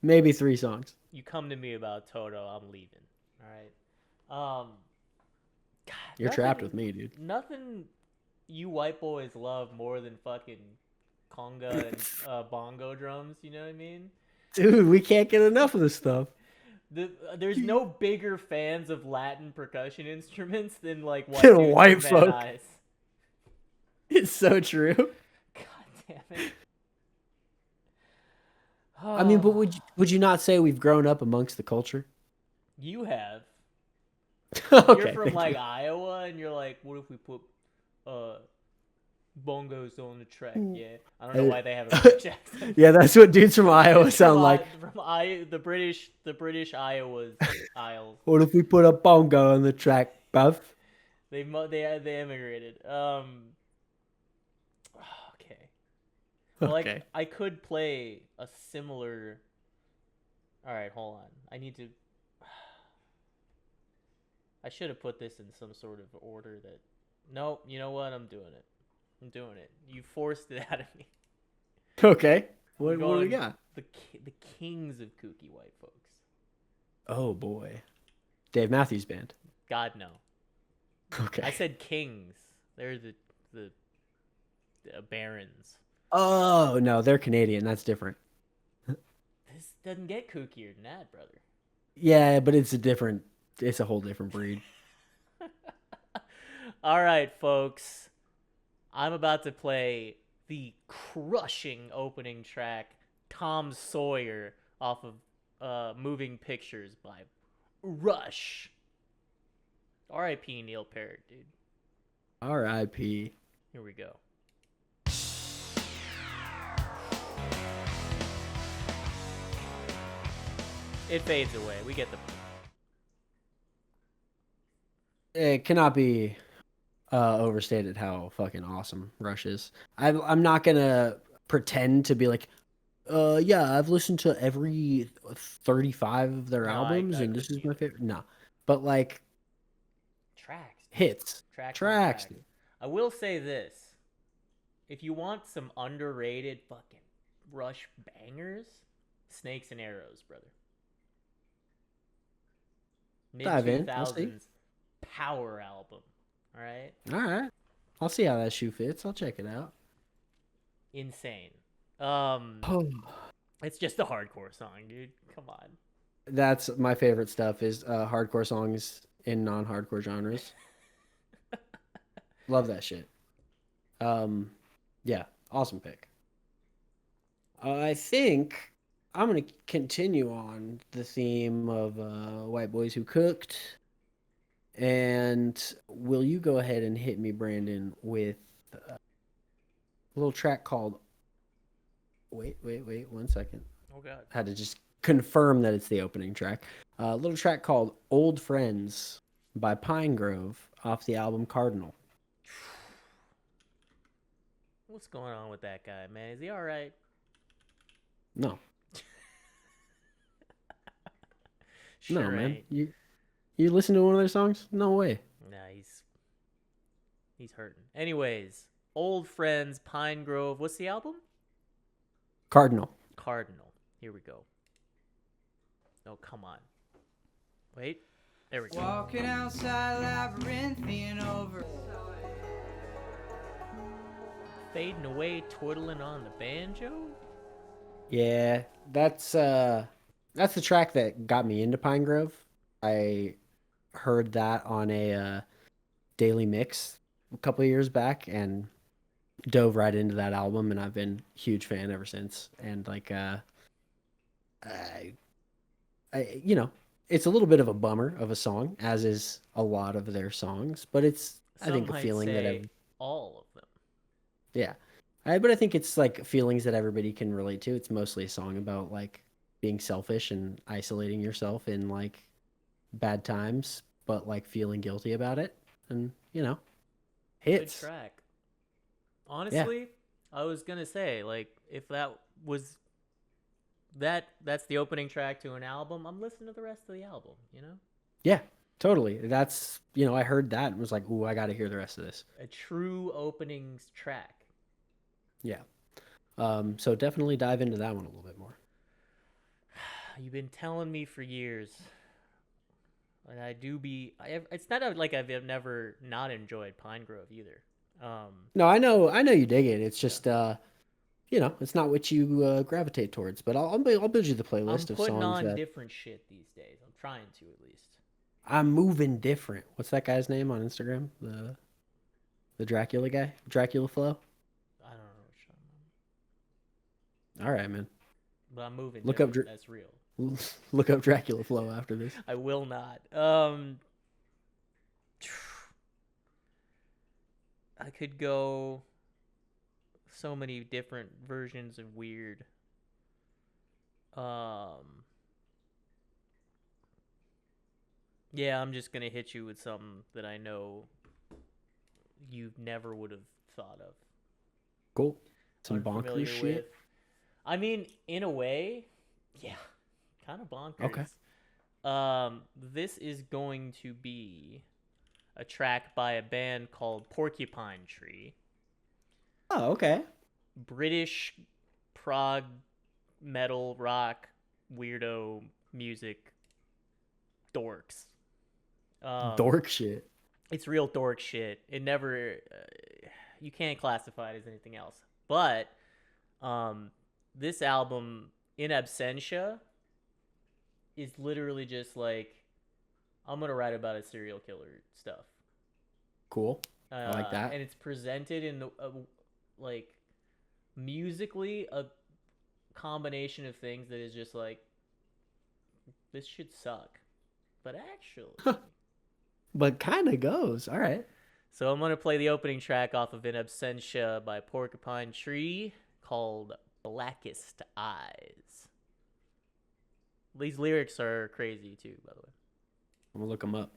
maybe 3 songs. You come to me about Toto, I'm leaving. All right. God, You're trapped with me, dude. Nothing you white boys love more than fucking conga and bongo drums. You know what I mean? Dude, we can't get enough of this stuff. There's no bigger fans of Latin percussion instruments than like white folk. It's so true. God damn it. I mean, but would you not say we've grown up amongst the culture? You have. Okay, You're from thank like you. Iowa, and you're like, what if we put uh bongos on the track? Yeah, I don't know why they have a British accent. Yeah, that's what dudes from Iowa It's from sound like. the British Iowa's Isles. What if we put a bongo on the track, bruv? They immigrated. Okay. Well, Okay. I could play a similar. All right, hold on. I need to. I should have put this in some sort of order that. Nope. You know what? I'm doing it. I'm doing it. You forced it out of me. Okay. I'm What do we going got? the kings of kooky white folks. Oh boy. Dave Matthews Band. God no. Okay. I said kings. They're the barons. Oh no, they're Canadian. That's different. This doesn't get kookier than that, brother. Yeah, but it's a whole different breed. All right, folks. I'm about to play the crushing opening track, Tom Sawyer, off of Moving Pictures by Rush. R.I.P. Neil Peart, dude. R.I.P. Here we go. It fades away. We get the. It cannot be overstated how fucking awesome Rush is. I'm not gonna pretend to be like, yeah, I've listened to every 35 of their No, albums, I and this couldn't is my either. favorite. No, but like Tracks. hits, Tracks on tracks. tracks. I will say this. If you want some underrated fucking Rush bangers, Snakes and Arrows, brother. Mid Dive in. I'll see. 2000s power album. All right? All right, I'll see how that shoe fits. I'll check it out. Insane. Oh, It's just a hardcore song, dude. Come on. that's my favorite stuff is hardcore songs in non-hardcore genres. Love that shit. Yeah, awesome pick. I think I'm gonna continue on the theme of white boys who cooked. And will you go ahead and hit me, Brandon, with a little track called? Wait, 1 second. Oh god. Had to just confirm that it's the opening track. A little track called "Old Friends" by Pinegrove off the album Cardinal. What's going on with that guy, man? Is he all right? No, Sure no, man. ain't. You listen to one of their songs? No way. Nah, he's hurting. Anyways, Old Friends, Pinegrove. What's the album? Cardinal. Cardinal. Here we go. Oh, come on. Wait. There we go. Walking outside labyrinthian over. Fading away, twiddling on the banjo. Yeah, that's the track that got me into Pinegrove. I heard that on a daily mix a couple of years back and dove right into that album, and I've been a huge fan ever since. And like you know, it's a little bit of a bummer of a song, as is a lot of their songs, but it's I Some think a might feeling that say all of them. yeah. But I think it's like feelings that everybody can relate to. It's mostly a song about like being selfish and isolating yourself in like bad times, but like feeling guilty about it. And, Good hits. track. Honestly, I was gonna say, like, if that was that's the opening track to an album, I'm listening to the rest of the album, you know? Yeah, totally. That's, I heard that and was like, ooh, I got to hear the rest of this. A true opening track. Yeah. So definitely dive into that one a little bit more. You've been telling me for years. And it's not like I've never not enjoyed Pinegrove either. No, I know you dig it. It's just, it's not what you gravitate towards. But I'll build you the I'm playlist of putting songs on that different shit these days. I'm trying to, at least. I'm moving different. What's that guy's name on Instagram? The Dracula guy, Dracula Flow. I don't know what you're talking All right, man. but I'm moving. Look to up it. Dr- That's real. Look up Dracula Flow after this. I will not. I could go so many different versions of weird. Yeah, I'm just gonna hit you with something that I know you never would have thought of. Cool. Some Unfamiliar bonkers shit. with. I mean, in a way, yeah, kind of bonkers. Okay. This is going to be a track by a band called Porcupine Tree. Oh, okay. British prog metal rock weirdo music dorks. Dork shit. It's real dork shit. It never you can't classify it as anything else. But this album In Absentia is literally just like, I'm gonna write about a serial killer stuff. Cool. I like that. And it's presented in the like musically a combination of things that is just like, this should suck, but actually. But kind of goes. All right. So I'm gonna play the opening track off of In Absentia by Porcupine Tree called Blackest Eyes. These lyrics are crazy too, by the way. I'm going to look them up.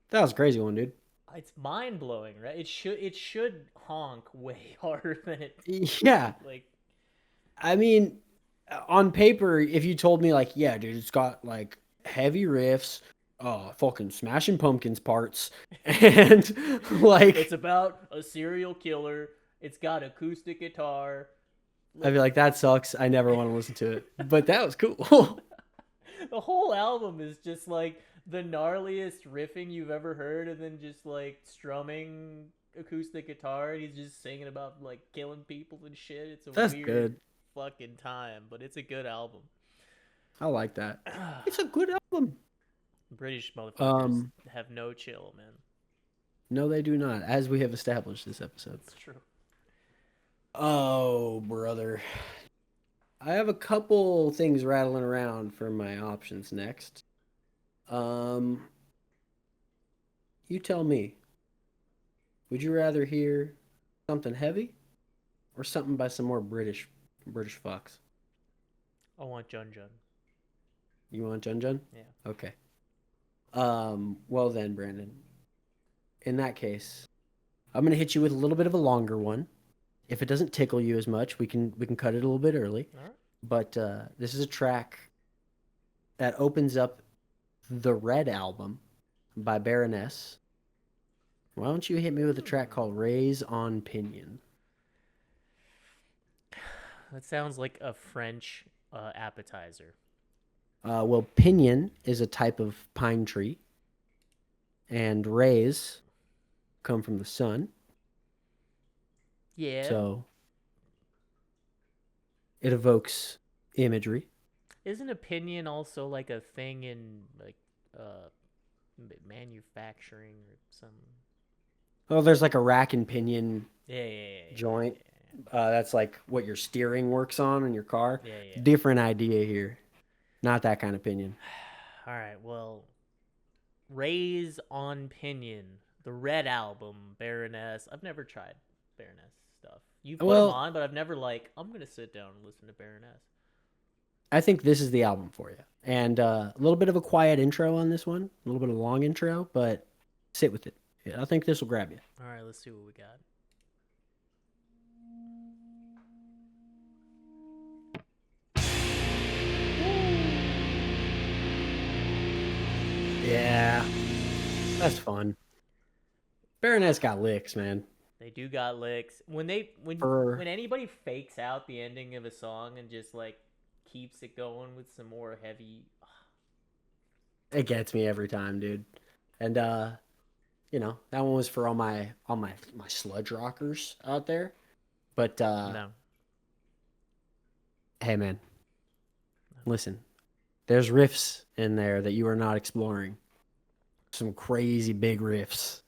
That was a crazy one, dude. It's mind blowing, right? It should honk way harder than it. Yeah. Like, I mean, on paper, if you told me, like, yeah, dude, it's got, like, heavy riffs, fucking Smashing Pumpkins parts, and, like... it's about a serial killer. It's got acoustic guitar. I'd be like, that sucks. I never want to listen to it. But that was cool. The whole album is just, like, the gnarliest riffing you've ever heard, and then just, like, strumming acoustic guitar, and he's just singing about, like, killing people and shit. It's a That's weird good. fucking time, but it's a good album. I like that. It's a good album. British motherfuckers have no chill, man. No, they do not, as we have established this episode. It's true. Oh, brother. I have a couple things rattling around for my options next. You tell me. Would you rather hear something heavy or something by some more British fucks? I want Jun Jun. You want Jun Jun? Yeah. Okay. Well then, Brandon. In that case, I'm gonna hit you with a little bit of a longer one. If it doesn't tickle you as much, we can cut it a little bit early. All right. But this is a track that opens up the Red album by Baroness. Why don't you hit me with a track called Raise on Pinion? That sounds like a French appetizer. Well, Pinion is a type of pine tree, and rays come from the sun. Yeah. So it evokes imagery. Isn't a pinion also like a thing in like manufacturing or something? Oh, there's like a rack and pinion Yeah. joint. That's like what your steering works on in your car. Yeah. Different idea here. Not that kind of pinion. All right. Well, Raise on Pinion, the Red album, Baroness. I've never tried Baroness stuff. You put them on, but I've never I'm going to sit down and listen to Baroness. I think this is the album for you. And a little bit of a quiet intro on this one. A little bit of a long intro, but sit with it. I think this will grab you. All right, let's see what we got. Yeah. That's fun. Baroness got licks, man. They do got licks. When anybody fakes out the ending of a song and just like keeps it going with some more heavy, it gets me every time, dude. And you know, that one was for all my sludge rockers out there. But no. Hey man. Listen. There's riffs in there that you are not exploring. Some crazy big riffs.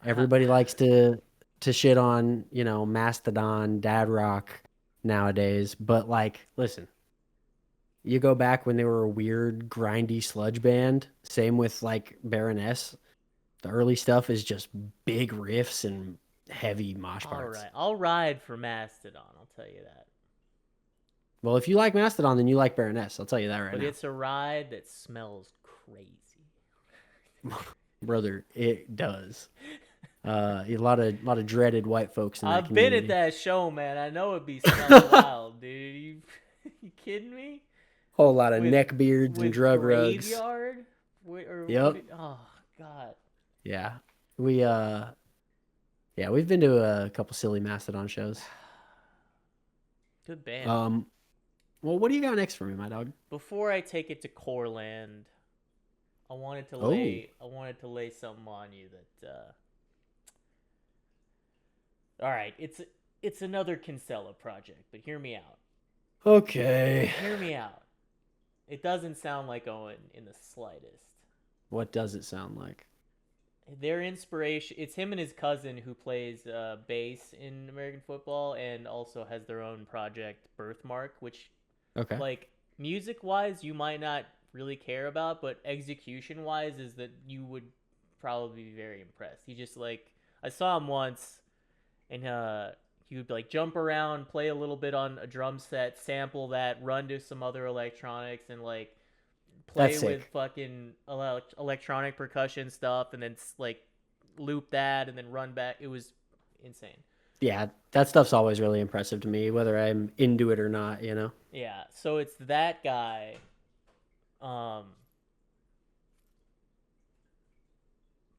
Everybody likes to shit on, you know, Mastodon, Dad Rock nowadays, but like, listen, you go back when they were a weird, grindy sludge band. Same with like Baroness. The early stuff is just big riffs and heavy mosh All parts. right, I'll ride for Mastodon. I'll tell you that. Well, if you like Mastodon, then you like Baroness. I'll tell you that right But now. it's a ride that smells crazy. Brother, it does. A lot of dreaded white folks in that I've been community. at that show, man. I know it'd be smelling wild, dude. You kidding me? Whole lot of With- neck beards and With drug rugs. Graveyard? Or Yep. Oh God. Yeah. We've been to a couple silly Mastodon shows. Good band. Well, what do you got next for me, my dog? Before I take it to Coreland, I wanted to Oh. lay something on you that all right, it's another Kinsella project, but hear me out. Okay. Hear me out. It doesn't sound like Owen in the slightest. What does it sound like? Their inspiration, it's him and his cousin who plays bass in American football and also has their own project, Birthmark, which, Okay. like, music-wise, you might not really care about, but execution-wise is that you would probably be very impressed. He just, like, I saw him once, and he would, like, jump around, play a little bit on a drum set, sample that, run to some other electronics, and, like, play That's with sick. fucking electronic percussion stuff and then like loop that and then run back. It was insane. Yeah, that stuff's always really impressive to me, whether I'm into it or not, you know? Yeah, so it's that guy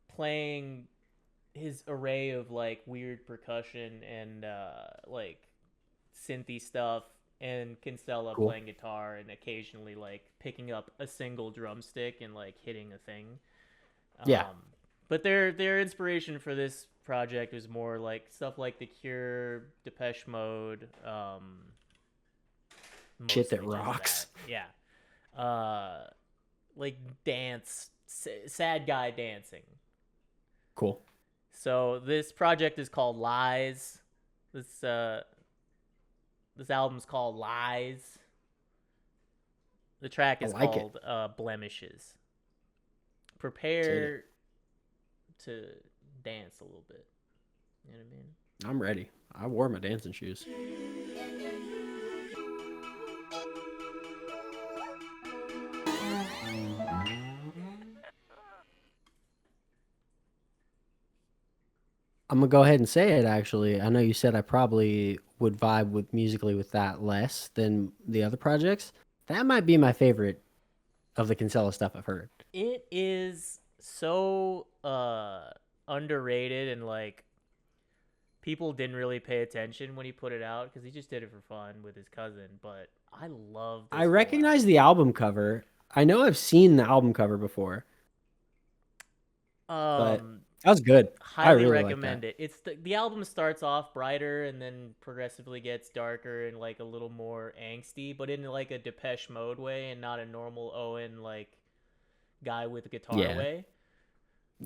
playing his array of like weird percussion and like synthy stuff, and Kinsella Cool. playing guitar and occasionally like picking up a single drumstick and like hitting a thing. Yeah. But their inspiration for this project was more like stuff like The Cure, Depeche Mode, Shit that mostly just rocks. that. Yeah. Like dance, sad guy dancing. Cool. So this project is called Lies. This album's called Lies. The track is like called Blemishes. Prepare to dance a little bit. You know what I mean? I'm ready. I wore my dancing shoes. I'm gonna go ahead and say it, actually. I know you said I probably would vibe with musically with that less than the other projects. That might be my favorite of the Kinsella stuff I've heard. It is so underrated, and like people didn't really pay attention when he put it out because he just did it for fun with his cousin. But I love this I whole recognize album. the album cover. I know I've seen the album cover before, but that was good. I Highly really like recommend that. it. It's the album starts off brighter and then progressively gets darker and like a little more angsty, but in like a Depeche Mode way and not a normal Owen like guy with a guitar Yeah. way.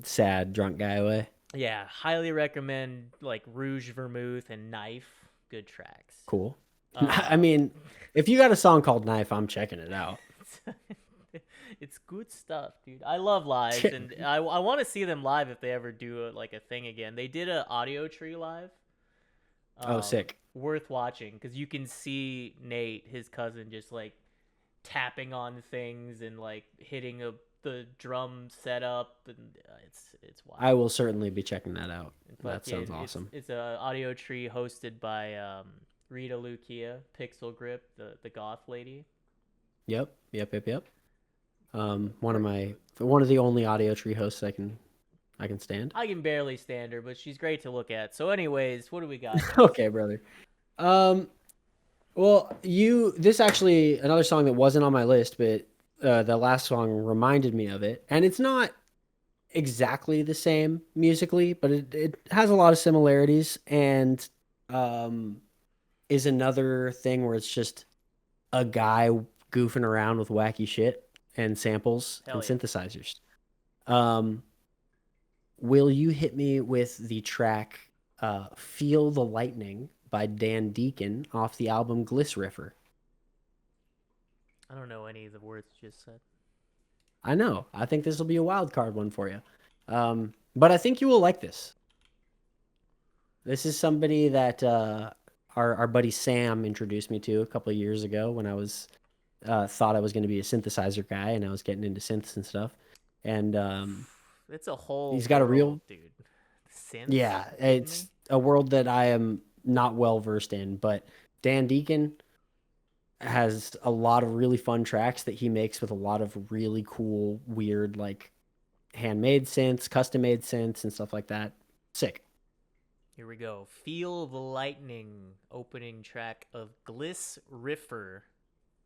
Sad drunk guy way. Yeah, highly recommend like Rouge Vermouth and Knife. Good tracks. Cool. I mean, if you got a song called Knife, I'm checking it out. It's good stuff, dude. I love Live, and I want to see them live if they ever do like a thing again. They did a Audio Tree live. Oh, sick. Worth watching because you can see Nate, his cousin, just like tapping on things and like hitting the drum setup, and it's wild. I will certainly be checking that out. That Fucking- sounds awesome. It's a Audio Tree hosted by Rita Lucia, Pixel Grip, the goth lady. Yep. One of the only Audio Tree hosts I can stand. I can barely stand her, but she's great to look at. So, anyways, what do we got next? Okay, brother. Well, this actually another song that wasn't on my list, but the last song reminded me of it, and it's not exactly the same musically, but it has a lot of similarities, and is another thing where it's just a guy goofing around with wacky shit and samples Hell and yeah. synthesizers. will you hit me with the track Feel the Lightning by Dan Deacon off the album Gliss Riffer? I don't know any of the words you just said. I know. I think this will be a wild card one for you. But I think you will like this. This is somebody that our buddy Sam introduced me to a couple of years ago when I was thought I was going to be a synthesizer guy and I was getting into synths and stuff. And It's a whole he's got a real, world, dude. Synths? yeah, You kidding it's me? a world that I am not well versed in. But Dan Deacon has a lot of really fun tracks that he makes with a lot of really cool, weird, like handmade synths, custom made synths, and stuff like that. Sick. Here we go. Feel the Lightning, opening track of Gliss Riffer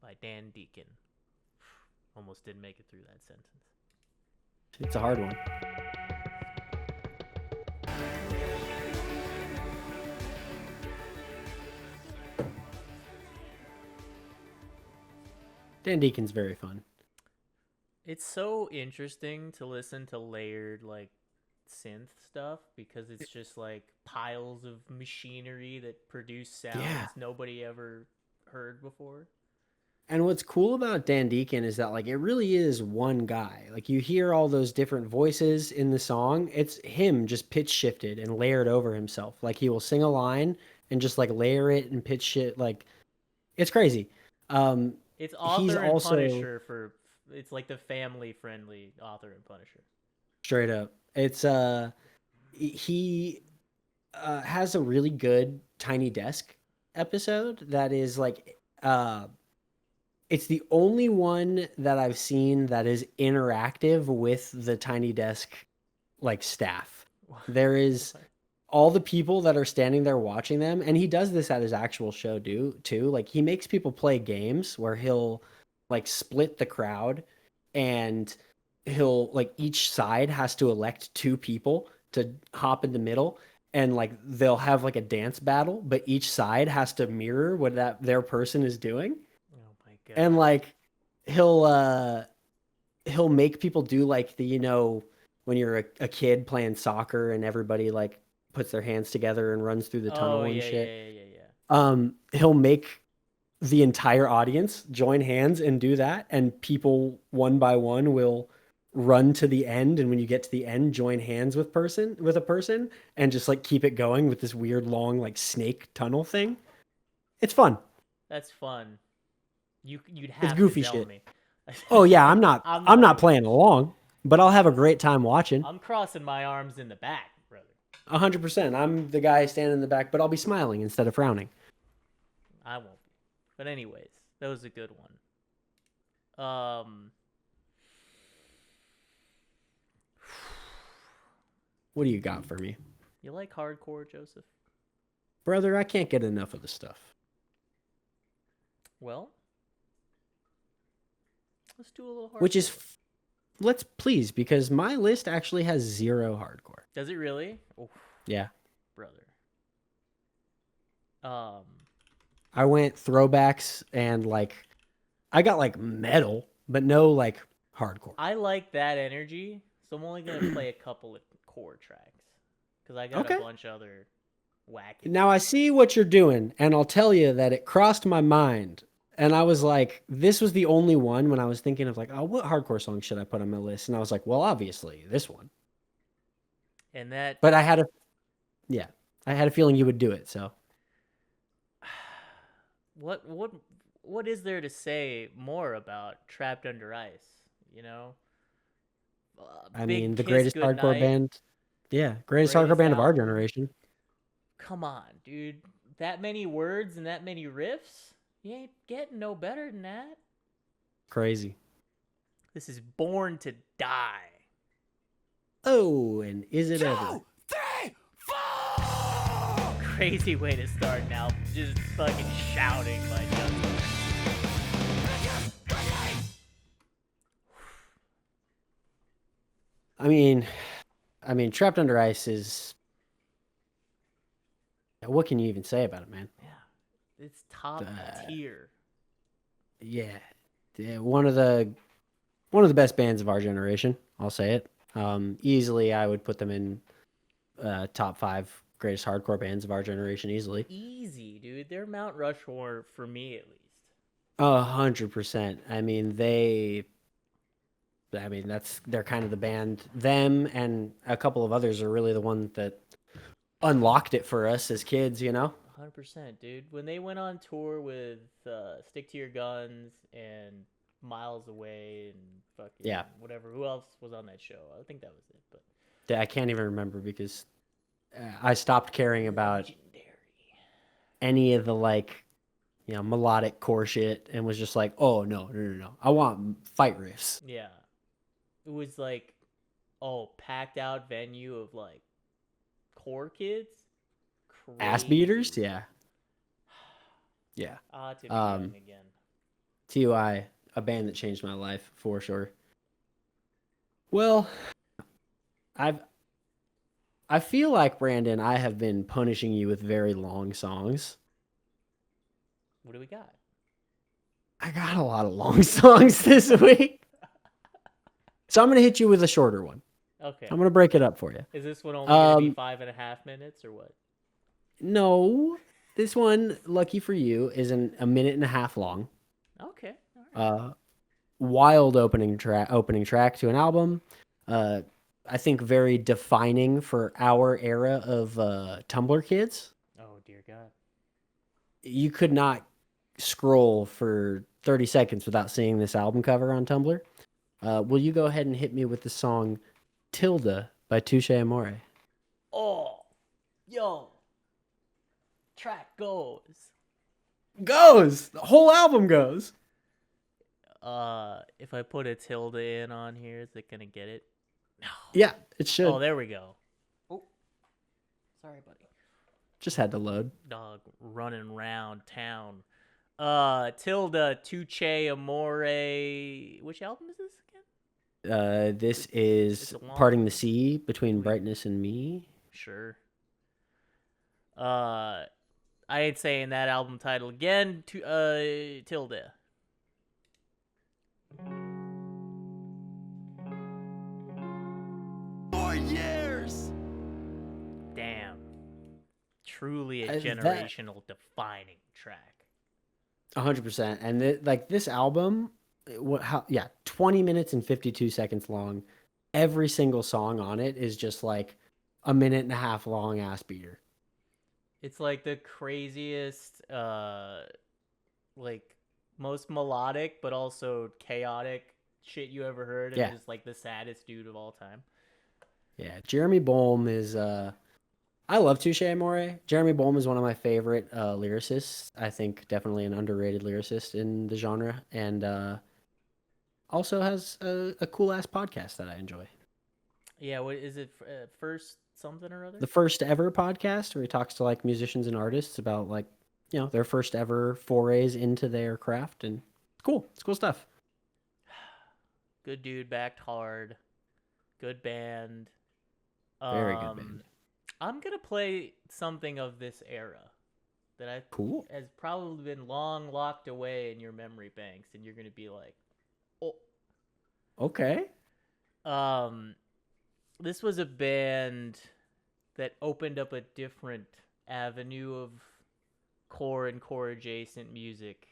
by Dan Deacon. Almost didn't make it through that sentence. It's a hard one. Dan Deacon's very fun. It's so interesting to listen to layered like synth stuff because it's just like piles of machinery that produce sounds Yeah. nobody ever heard before. And what's cool about Dan Deacon is that like it really is one guy. Like you hear all those different voices in the song, it's him just pitch shifted and layered over himself. Like he will sing a line and just like layer it and pitch shit. Like it's crazy. It's He's Author and also Punisher for it's like the family friendly Author and Punisher. straight up. It's he has a really good Tiny Desk episode that is like it's the only one that I've seen that is interactive with the Tiny Desk like staff. There is all the people that are standing there watching them, and he does this at his actual show too. Like he makes people play games where he'll like split the crowd and he'll like each side has to elect two people to hop in the middle and like they'll have like a dance battle, but each side has to mirror what that their person is doing. Oh my god. And like he'll make people do like the when you're a kid playing soccer and everybody like puts their hands together and runs through the tunnel and shit. He'll make the entire audience join hands and do that, and people one by one will run to the end, and when you get to the end join hands with a person and just like keep it going with this weird long like snake tunnel thing. It's fun. That's fun. You'd have goofy to tell shit. me. Oh yeah, I'm not I'm not playing along, but I'll have a great time watching. I'm crossing my arms in the back, brother. 100%. I'm the guy standing in the back, but I'll be smiling instead of frowning. I won't be. But anyways, that was a good one. What do you got for me? You like hardcore, Joseph? Brother, I can't get enough of the stuff. Well, let's do a little hardcore. Which is, let's please, because my list actually has 0 hardcore. Does it really? Oof, Yeah. brother. I went throwbacks and like, I got like metal, but no like hardcore. I like that energy, so I'm only gonna play a couple of core tracks because I got Okay. a bunch of other wacky. Now I see what you're doing, and I'll tell you that it crossed my mind. And I was like, this was the only one when I was thinking of like, oh, what hardcore song should I put on my list? And I was like, well, obviously this one. And that, But I had a feeling you would do it. So what is there to say more about Trapped Under Ice? You know, I Big mean, the Kiss greatest hardcore Goodnight. band. Yeah, greatest Greatest hardcore band of our album. generation. Come on, dude. That many words and that many riffs? You ain't getting no better than that. Crazy. This is Born to Die. Oh, and is it ever? 2, 3, 4! Crazy way to start an album. Just fucking shouting by Justin. I mean, Trapped Under Ice is. What can you even say about it, man? Yeah. It's top tier. Yeah, one of the best bands of our generation. I'll say it. Easily, I would put them in top 5 greatest hardcore bands of our generation easily. Easy, dude. They're Mount Rushmore for me, at least. 100%. I mean, they're kind of the band. Them and a couple of others are really the ones that unlocked it for us as kids, 100%, dude. When they went on tour with Stick to Your Guns and Miles Away and fucking whatever. Who else was on that show? I think that was it. But I can't even remember because I stopped caring about legendary. any of the melodic core shit and was just like, oh no. I want fight riffs. Yeah. It was packed out venue of core kids. Crazy. Ass beaters, yeah. To be young again. TUI, a band that changed my life for sure. Well, I feel like, Brandon, I have been punishing you with very long songs. What do we got? I got a lot of long songs this week. So I'm going to hit you with a shorter one. Okay. I'm going to break it up for you. Is this one only going to be 5.5 minutes or what? No. This one, lucky for you, is a minute and a half long. Okay. All right. Wild opening track to an album. I think very defining for our era of Tumblr kids. Oh, dear God. You could not scroll for 30 seconds without seeing this album cover on Tumblr. Will you go ahead and hit me with the song Tilda by Touche Amore? Oh, yo. Track goes. Goes! The whole album goes. If I put a tilde in on here, is it gonna get it? No. Yeah, it should. Oh, there we go. Oh, sorry, buddy. Just had to load. Dog running around town. Tilda, Touche Amore. Which album is this again? This is Parting the Sea Between Brightness and Me. Sure. I ain't saying that album title again. Tilda. For years. Damn. Truly a generational defining track. 100%. And this album, 20 minutes and 52 seconds long. Every single song on it is just like a minute and a half long ass beater. It's like the craziest, most melodic, but also chaotic shit you ever heard. And just like the saddest dude of all time. Yeah, Jeremy Bolm is, I love Touche Amore. Jeremy Bolm is one of my favorite lyricists. I think definitely an underrated lyricist in the genre. And also has a cool-ass podcast that I enjoy. Yeah, what is it? First something or other? The First Ever podcast, where he talks to musicians and artists about their first ever forays into their craft. And it's cool. It's cool stuff. Good dude, backed hard. Good band. Very good band. I'm gonna play something of this era that has probably been long locked away in your memory banks, and you're gonna be like, "Oh, okay." This was a band that opened up a different avenue of core and core adjacent music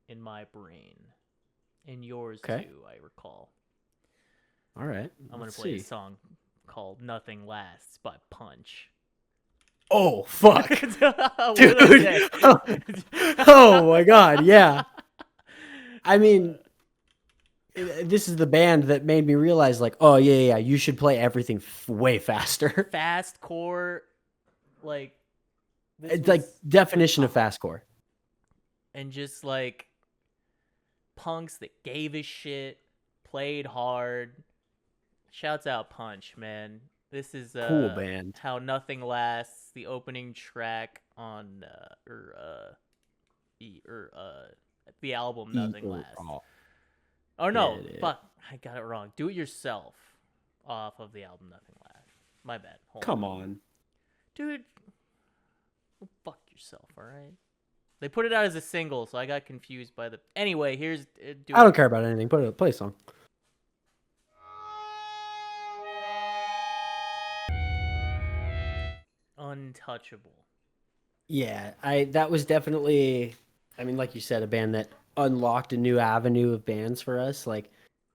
in my brain, and yours too, I recall. All right, I'm gonna play a song called "Nothing Lasts" by Punch. Oh fuck, dude! Oh my god, yeah. I mean, this is the band that made me realize, oh yeah, you should play everything way faster. Fast core, it's definition of fast core, and just punks that gave a shit, played hard. Shouts out Punch, man. This is cool band. How Nothing Lasts, the opening track on the album Nothing Lasts. Oh no, fuck, I got it wrong. Do It Yourself off of the album Nothing Lasts. My bad. Come on. Dude. Go fuck yourself, all right? They put it out as a single, so I got confused by the... Anyway, I don't care about anything. Play a song. untouchable. Yeah, that was definitely, I mean, like you said, a band that unlocked a new avenue of bands for us. Like,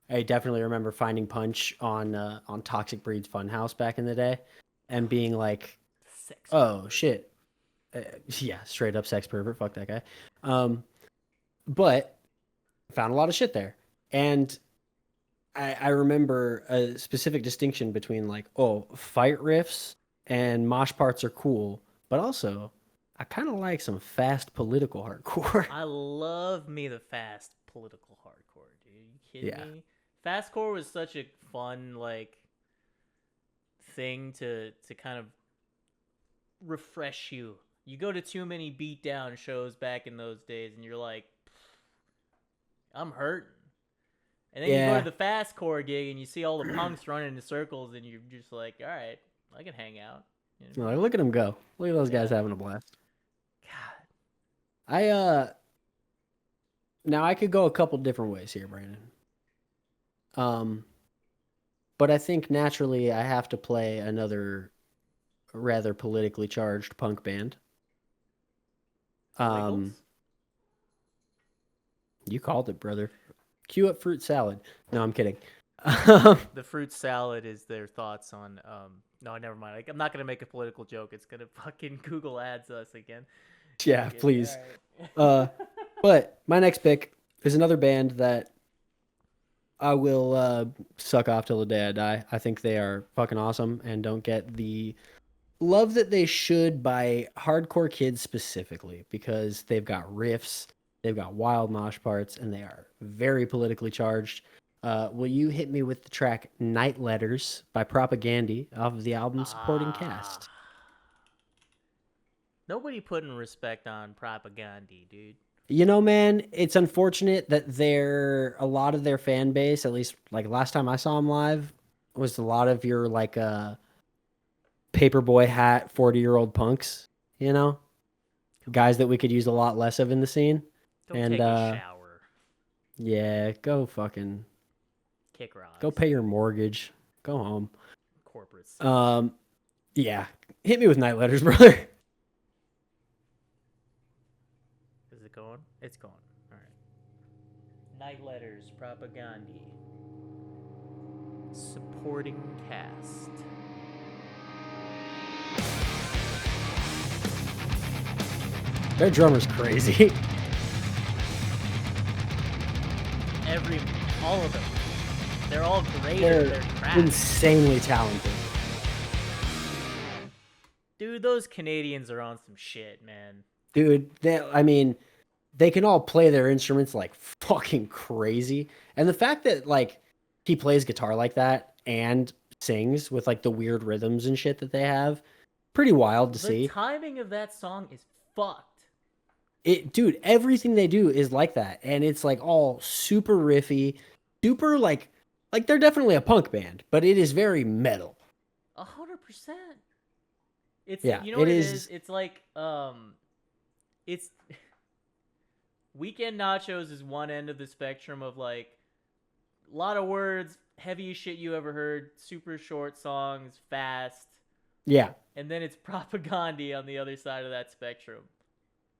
I definitely remember finding Punch on Toxic Breed's Funhouse back in the day, and being like, Sex. "Oh shit, yeah, straight up sex pervert, fuck that guy." But found a lot of shit there, and I remember a specific distinction between like, oh, fight riffs and mosh parts are cool, but also I kind of like some fast political hardcore. I love me the fast political hardcore, dude. You kidding Yeah. me? Fastcore was such a fun like thing to kind of refresh you. You go to too many beatdown shows back in those days, and you're like, I'm hurting. And then you go Yeah. to the fastcore gig, and you see all the punks running in circles, and you're just like, all right, I can hang out. You know? You're like, look at them go. Look at those guys Yeah. having a blast. God. Now I could go a couple different ways here, Brandon. But I think naturally I have to play another rather politically charged punk band. Wiggles? You called it, brother. Cue up fruit salad. No, I'm kidding. The fruit salad is their thoughts on. No, never mind. Like, I'm not gonna make a political joke. It's gonna fucking Google ads us again. Yeah, Okay, please. alright. But my next pick is another band that I will suck off till the day I die. I think they are fucking awesome and don't get the love that they should by hardcore kids specifically, because they've got riffs, they've got wild mosh parts, and they are very politically charged. Will you hit me with the track Night Letters by Propaghandi off of the album Supporting Cast? Nobody putting respect on Propaghandi, dude. You know, man, it's unfortunate that a lot of their fan base, at least like last time I saw them live, was a lot of your like paperboy hat 40-year-old punks, you know? Guys that we could use a lot less of in the scene. Go And, take a shower. Yeah, go fucking Kick rocks. go pay your mortgage. Go home. Corporates. Yeah. Hit me with Night Letters, brother. Is it going? It's going. All right. Night Letters, Propaghandi. Supporting cast. Their drummer's crazy. All of them. They're all great They're at their craft. insanely talented. Dude, those Canadians are on some shit, man. Dude, they can all play their instruments like fucking crazy. And the fact that like he plays guitar like that and sings with like the weird rhythms and shit that they have, pretty wild to see. The timing of that song is fucked. Dude, everything they do is like that, and it's like all super riffy, super like they're definitely a punk band, but it is very metal. 100%. It's Yeah, you know it what it is- is? It's like it's Weekend Nachos is one end of the spectrum of like a lot of words, heaviest shit you ever heard, super short songs, fast. Yeah, And then it's Propaghandi on the other side of that spectrum.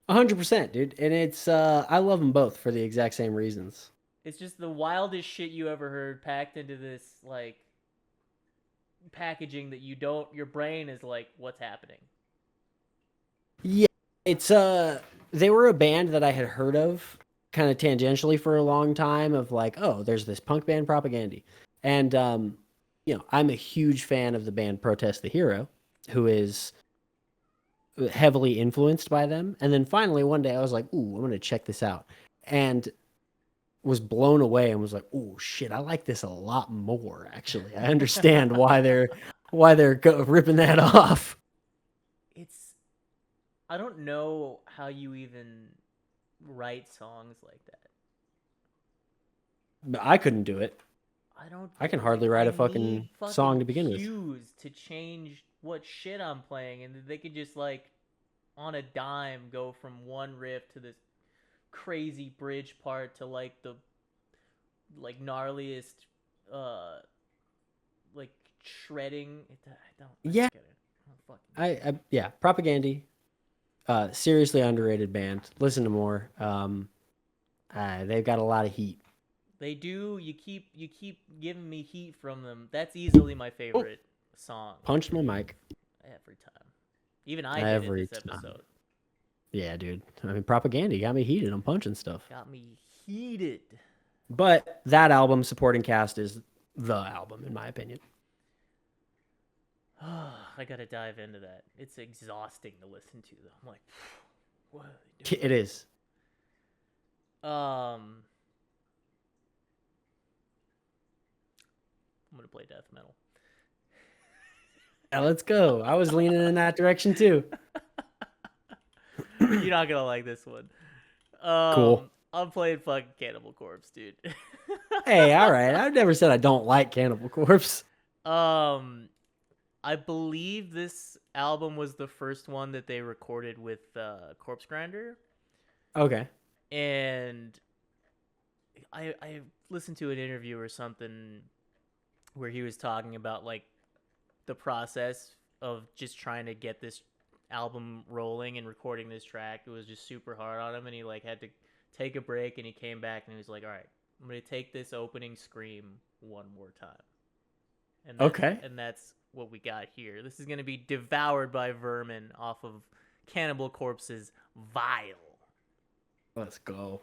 100%, dude, and it's I love them both for the exact same reasons. It's just the wildest shit you ever heard packed into this like packaging that your brain is like, what's happening? Yeah, it's they were a band that I had heard of kind of tangentially for a long time, of like, oh, there's this punk band Propaghandi. And you know, I'm a huge fan of the band Protest the Hero, who is heavily influenced by them. And then finally one day I was like, ooh, I'm gonna check this out. And was blown away and was like, oh shit, I like this a lot more, actually. I understand why they're ripping that off. I don't know how you even write songs like that. But I couldn't do it. I can hardly write a fucking song to begin with. Cues to change what shit I'm playing, and they could just like on a dime go from one riff to this crazy bridge part to like the like gnarliest like shredding. I don't Yeah. get it. Yeah, Propaghandi. Seriously underrated band. Listen to more. They've got a lot of heat. They do. You keep giving me heat from them. That's easily my favorite song Punched my mic. every time. Even I did Every it this time. episode. Yeah, dude. I mean, Propaghandi got me heated. I'm punching stuff. Got me heated. But that album, Supporting Cast, is the album, in my opinion. I gotta dive into that. It's exhausting to listen to, though. I'm like, what are they doing? It is. I'm gonna play death metal. Yeah, let's go. I was leaning in that direction too. You're not gonna like this one. Cool. I'm playing fucking Cannibal Corpse, dude. Hey, all right. I've never said I don't like Cannibal Corpse. I believe this album was the first one that they recorded with Corpse Grinder. Okay. And I listened to an interview or something where he was talking about like the process of just trying to get this album rolling and recording this track. It was just super hard on him, and he like had to take a break, and he came back and he was like, all right, I'm gonna take this opening scream one more time. And that's what we got here. This is gonna be Devoured by Vermin off of Cannibal Corpse's Vile. Let's go.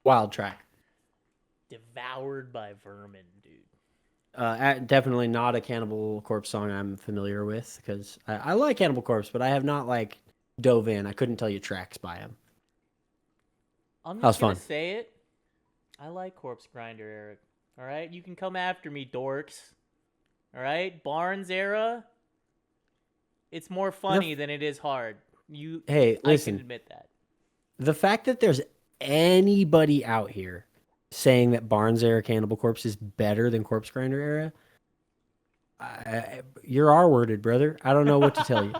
Wild track. Devoured by Vermin, dude. Definitely not a Cannibal Corpse song I'm familiar with, because I like Cannibal Corpse, but I have not like dove in. I couldn't tell you tracks by him. I'm That was just gonna fun. say it. I like Corpse Grinder, Eric. All right, you can come after me, dorks. All right, Barnes era. It's more funny than it is hard. Hey, I listen. can admit that. The fact that there's anybody out here saying that Barnes era Cannibal Corpse is better than Corpse Grinder era, you're R-worded, brother. I don't know what to tell you.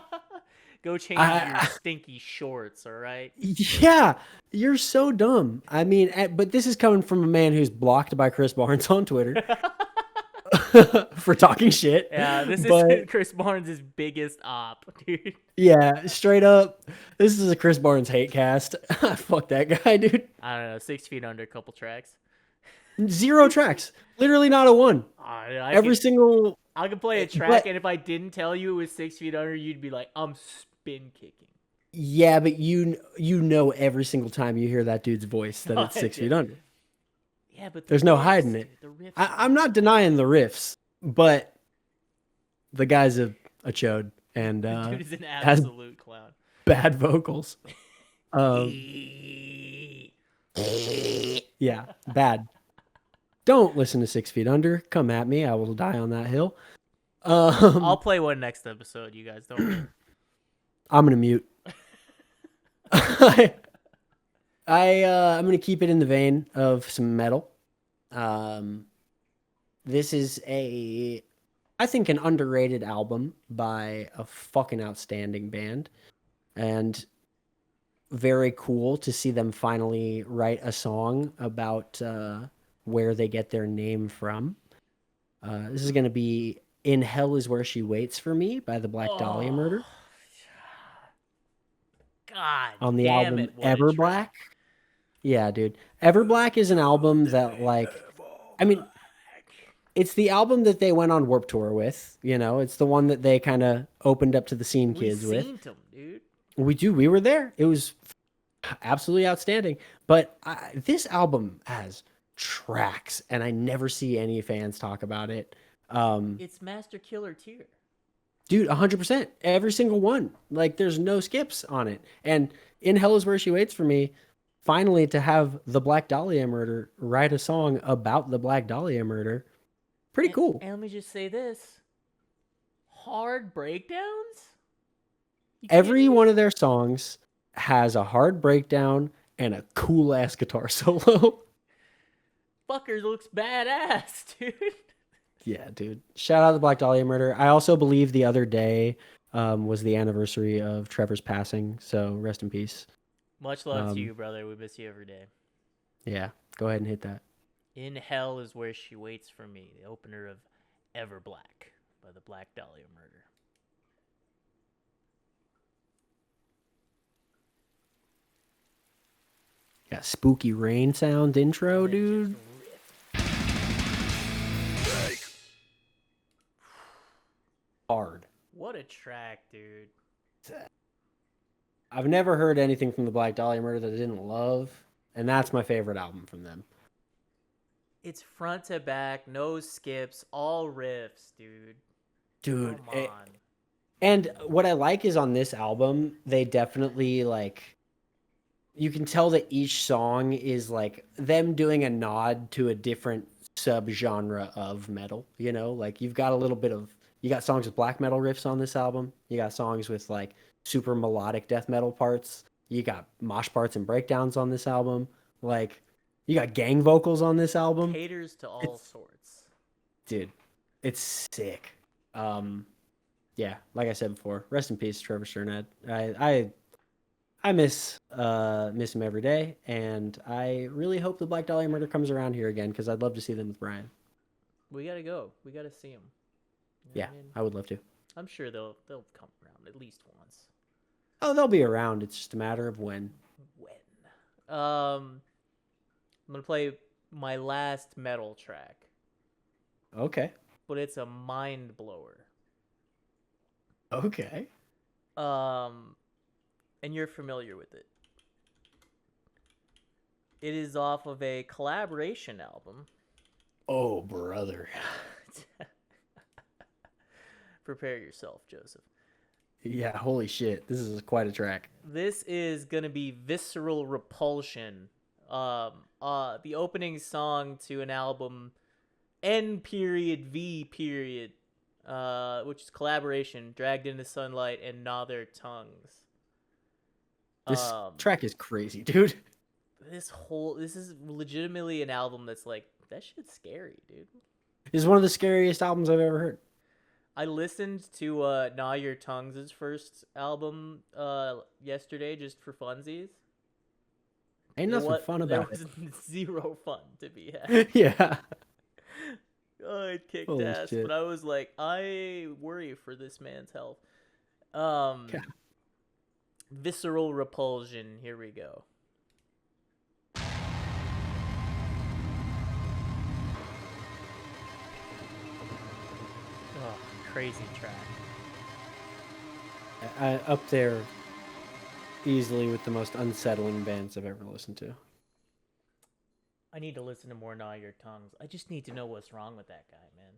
Go change your stinky shorts, all right? Yeah, you're so dumb. I mean, but this is coming from a man who's blocked by Chris Barnes on Twitter for talking shit. Yeah, this is Chris Barnes' biggest op, dude. Yeah, straight up. This is a Chris Barnes hate cast. Fuck that guy, dude. I don't know, 6 feet under, a couple tracks. 0 tracks. Literally not a one. Every single. I could play a track, and if I didn't tell you it was 6 feet under, you'd be like, I'm spin kicking. Yeah, but you know every single time you hear that dude's voice that it's 6 feet under. Yeah, but there's no hiding it. I'm not denying the riffs, but the guy's a chode, and the dude is an absolute clown. Bad vocals. Yeah, bad. Don't listen to 6 Feet Under. Come at me. I will die on that hill. I'll play one next episode. You guys don't worry. I'm gonna mute. I'm gonna keep it in the vein of some metal. This is I think an underrated album by a fucking outstanding band, and very cool to see them finally write a song about where they get their name from. This is gonna be "In Hell Is Where She Waits for Me" by the Black Dahlia Murder. God, on the damn album it, what a Ever track. Black. Yeah, dude. Ever Black is an album that, like, I mean, it's the album that they went on Warped Tour with. You know, it's the one that they kind of opened up to the scene kids with. We seen them, dude. We were there. It was absolutely outstanding. But this album has tracks, and I never see any fans talk about it. It's Master Killer tier. Dude, 100%. Every single one. Like, there's no skips on it. And In Hell Is Where She Waits for Me, finally to have the Black Dahlia Murder write a song about the Black Dahlia Murder. Pretty cool. And let me just say this. Hard breakdowns? Every one of their songs has a hard breakdown and a cool-ass guitar solo. Fucker looks badass, dude. Yeah, dude. Shout out to the Black Dahlia Murder. I also believe the other day was the anniversary of Trevor's passing, so rest in peace. Much love to you, brother. We miss you every day. Yeah, go ahead and hit that. In Hell is Where She Waits for Me, the opener of Ever Black by the Black Dahlia Murder. Got spooky rain sound intro, dude. Hard. What a track, dude. I've never heard anything from the Black Dahlia Murder that I didn't love, and that's my favorite album from them. It's front to back, no skips, all riffs, dude. Dude, Come on. and what I like is on this album, they definitely like, you can tell that each song is like them doing a nod to a different subgenre of metal, you know? Like you've got a little bit of, you got songs with black metal riffs on this album. You got songs with like super melodic death metal parts. You got mosh parts and breakdowns on this album. Like you got gang vocals on this album. Caters to all sorts. Dude, it's sick. Yeah, like I said before, rest in peace, Trevor Sternad. I miss him every day, and I really hope the Black Dahlia Murder comes around here again because I'd love to see them with Brian. We gotta go. We gotta see them. Yeah, I would love to. I'm sure they'll come around at least once. Oh, they'll be around. It's just a matter of when. I'm gonna play my last metal track, Okay. but it's a mind blower. Okay. And you're familiar with it. It is off of a collaboration album. Oh, brother. Prepare yourself, Joseph. Yeah, holy shit. This is quite a track. This is gonna be Visceral Repulsion. The opening song to an album, N.V. Which is collaboration, Dragged into Sunlight and Gnaw Their Tongues. This track is crazy, dude. This is legitimately an album that's like, that shit's scary, dude. This is one of the scariest albums I've ever heard. I listened to Gnaw Your Tongues' first album yesterday just for funsies. Ain't nothing fun about it. There was zero fun to be had. Yeah. Oh, it kicked Holy ass, shit. but I was like, I worry for this man's health. Yeah. Visceral Repulsion, here we go. Oh, crazy track. Up there easily with the most unsettling bands I've ever listened to. I need to listen to more Gnaw Your Tongues. I just need to know what's wrong with that guy, man.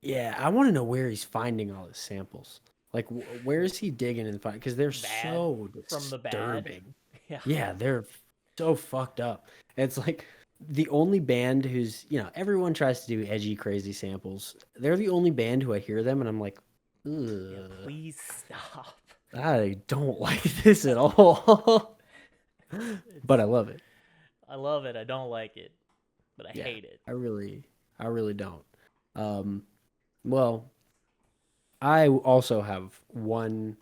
Yeah, I want to know where he's finding all his samples. Like, where is he digging and finding? Because they're Bad. so From the bad. disturbing. Yeah. Yeah, they're so fucked up. It's like the only band who's, everyone tries to do edgy, crazy samples. They're the only band who I hear them and I'm like, ugh, Yeah, please stop. I don't like this at all. But I love it. I love it. I don't like it, but I hate it. I really don't. Well, I also have one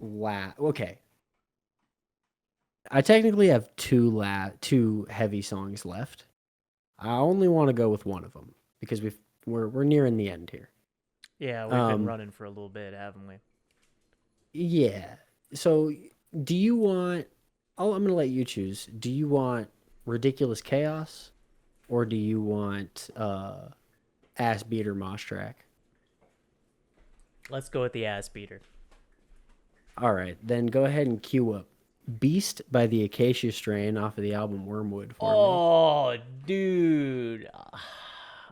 okay. I technically have two heavy songs left. I only want to go with one of them because we're nearing the end here. Yeah, we've been running for a little bit, haven't we? Yeah. So, do you want? I'm going to let you choose. Do you want Ridiculous Chaos, or do you want Ass Beater Mosh Track? Let's go with the ass beater. All right, then go ahead and cue up Beast by the Acacia Strain off of the album Wormwood for me. Oh, dude.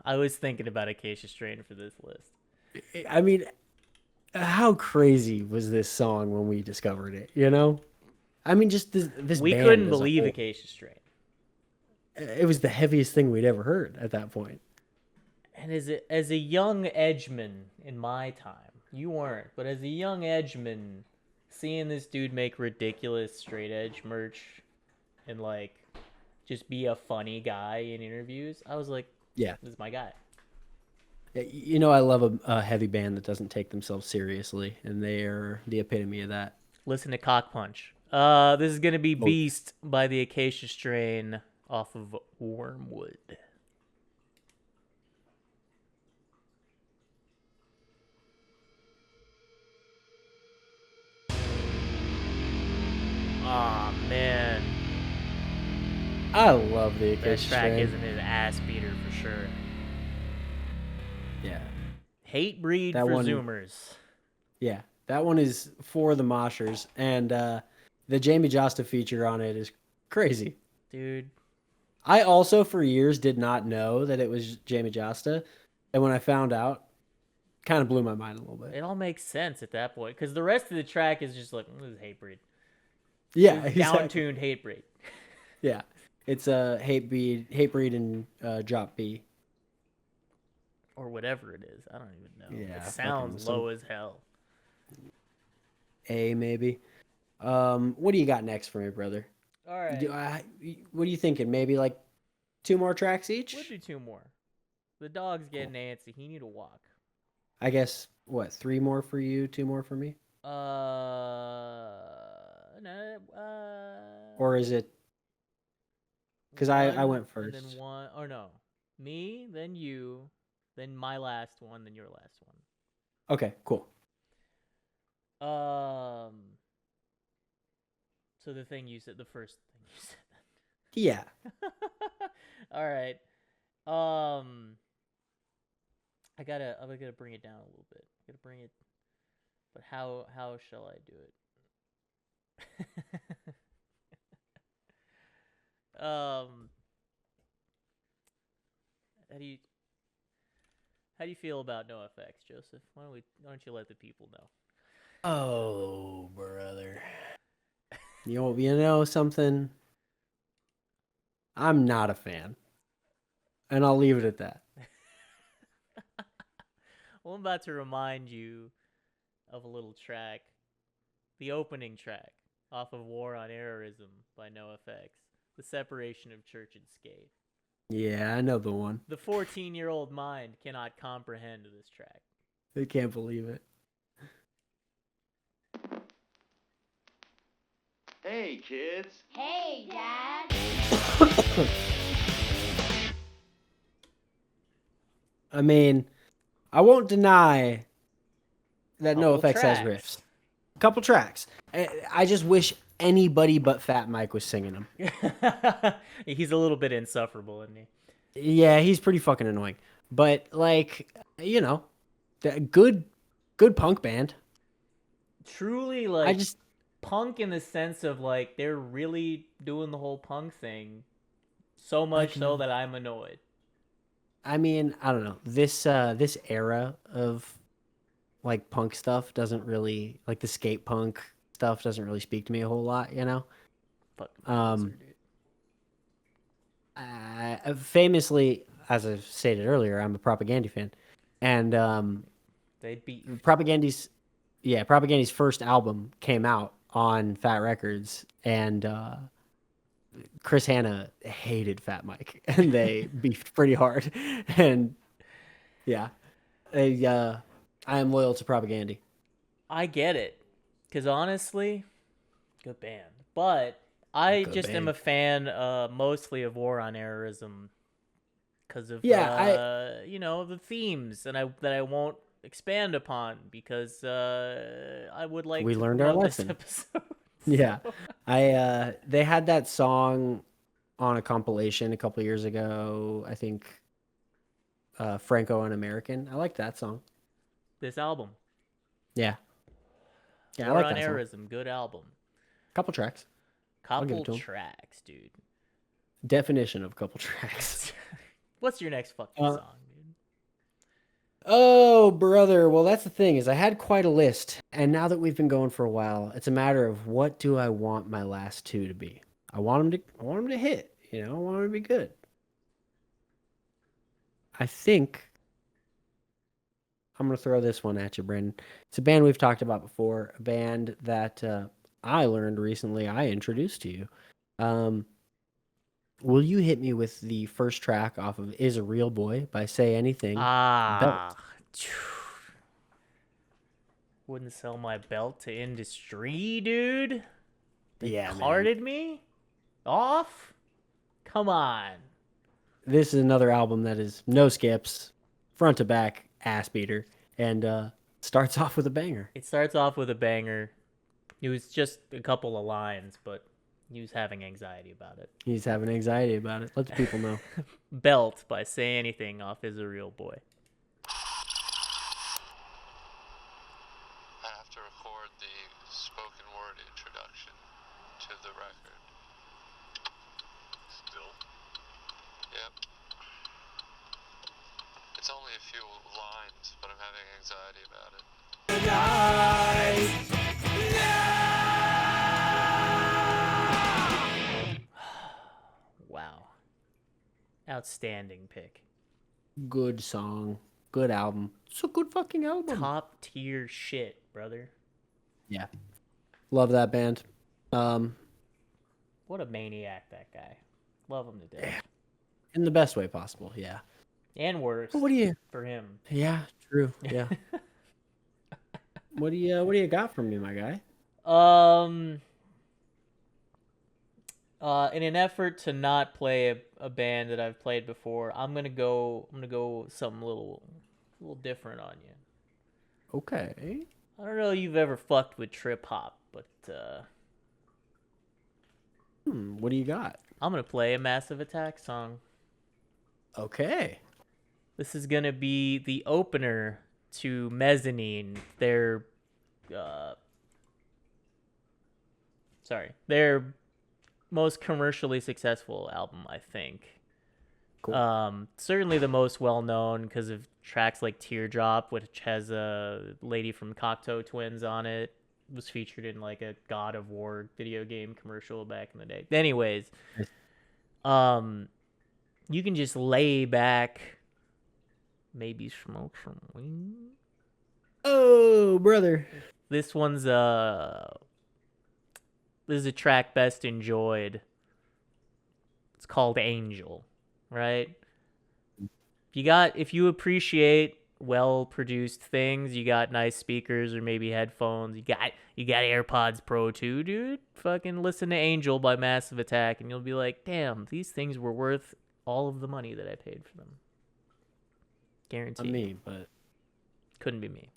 I was thinking about Acacia Strain for this list. I mean, how crazy was this song when we discovered it, I mean, just this We band couldn't as a believe whole. Acacia Strain. It was the heaviest thing we'd ever heard at that point. And as a young edgeman in my time, you weren't, but as a young edgeman, seeing this dude make ridiculous straight edge merch and like just be a funny guy in interviews, I was like, Yeah. this is my guy. I love a heavy band that doesn't take themselves seriously, and they are the epitome of that. Listen to Cock Punch. This is gonna be Oh. Beast by the Acacia Strain off of Wormwood. Aw, man. I love the That Acacia track Strain. isn't his ass beater for sure. Yeah. Hate breed That for one- Zoomers. Yeah. That one is for the moshers. And the Jamie Josta feature on it is crazy. Dude. I also, for years, did not know that it was Jamie Josta. And when I found out, kind of blew my mind a little bit. It all makes sense at that point. Because the rest of the track is just like, this is hate breed. Yeah. This is exactly. down-tuned hate breed. Yeah. It's a hate breed and drop B. Or whatever it is. I don't even know. Yeah, It fucking sounds some- low as hell. A maybe. What do you got next for me, brother? All right. What are you thinking? Maybe like 2 more tracks each? We'll do 2 more. The dog's getting antsy. He need to walk. I guess, what, 3 more for you, 2 more for me? No, Or is it... Because I one, went And first. then one, or no. Me, then you, then my last one, then your last one. Okay, cool. So the thing you said, the first thing you said. Yeah. All right. I'm gonna bring it down a little bit. I'm gonna bring it, but how shall I do it? How do you feel about NoFX, Joseph? Why don't you let the people know? Oh, brother. You know something? I'm not a fan. And I'll leave it at that. Well, I'm about to remind you of a little track. The opening track off of War on Errorism by NoFX. The separation of church and skate. Yeah, I know the one. The 14-year-old mind cannot comprehend this track. I can't believe it. Hey, kids. Hey, Dad. I mean, I won't deny that Couple NoFX has tracks. riffs. A couple tracks. I just wish anybody but Fat Mike was singing them. He's a little bit insufferable, isn't he? Yeah, he's pretty fucking annoying. But like, you know, good punk band. Truly, like, I just punk in the sense of, like, they're really doing the whole punk thing. So much so that I'm annoyed. I mean, I don't know. This era of like punk stuff doesn't really, like the skate punk stuff doesn't really speak to me a whole lot, you know? Fucking Um, Gizzard, dude. Famously, as I stated earlier, I'm a Propaghandi fan. And They'd beat Propaghandi's first album came out on Fat Records, and Chris Hanna hated Fat Mike, and they beefed pretty hard. And yeah, I am loyal to Propaghandi. I get it. Because honestly, good band. But I Good just am band. a fan mostly of War on Errorism. Because of, Yeah, you know, the themes that I won't expand upon because I would like We to learned our promote this lesson. episode. Yeah, they had that song on a compilation a couple years ago. I think Franco and American. I like that song. This album. Yeah, yeah, I War like on that song. Errorism, good album. Couple tracks. I'll give Couple it to 'em. tracks, dude. Definition of couple tracks. What's your next fucking Uh, song, dude? Oh, brother. Well, that's the thing is I had quite a list, and now that we've been going for a while, it's a matter of what do I want my last 2 to be. I want them to hit, you know, I want them to be good. I think I'm going to throw this one at you, Brandon. It's a band we've talked about before, a band that I learned recently I introduced to you. Will you hit me with the first track off of Is a Real Boy by Say Anything? Ah. Wouldn't sell my belt to industry, dude. They Yeah, man. carted me off? Come on. This is another album that is no skips, front to back, ass beater, and starts off with a banger. It starts off with a banger. It was just a couple of lines, but he was having anxiety about it. He's having anxiety about it. Let the people know. Belt by Say Anything off Is a Real Boy. I have to record the spoken word introduction to the record. Still? Yep. It's only a few lines, but I'm having anxiety about it. Wow. Outstanding pick. Good song. Good album. It's a good fucking album. Top tier shit, brother. Yeah. Love that band. What a maniac, that guy. Love him to death. In the best way possible, yeah. And worse What do you... for him. Yeah, true. Yeah. What do you got from me, my guy? In an effort to not play a band that I've played before, I'm gonna go something a little different on you. Okay. I don't know if you've ever fucked with trip hop, but What do you got? I'm gonna play a Massive Attack song. Okay. This is gonna be the opener to Mezzanine, their most commercially successful album, I think. Cool. Certainly the most well known because of tracks like Teardrop, which has a lady from Cocteau Twins on it. Was featured in like a God of War video game commercial back in the day. Anyways, you can just lay back, maybe smoke some weed. Oh, brother. This one's this is a track best enjoyed. It's called Angel, right? If you appreciate well-produced things, you got nice speakers or maybe headphones, you got AirPods Pro too, dude. Fucking listen to Angel by Massive Attack and you'll be like, "Damn, these things were worth all of the money that I paid for them." Guaranteed. Not me, but Couldn't be me.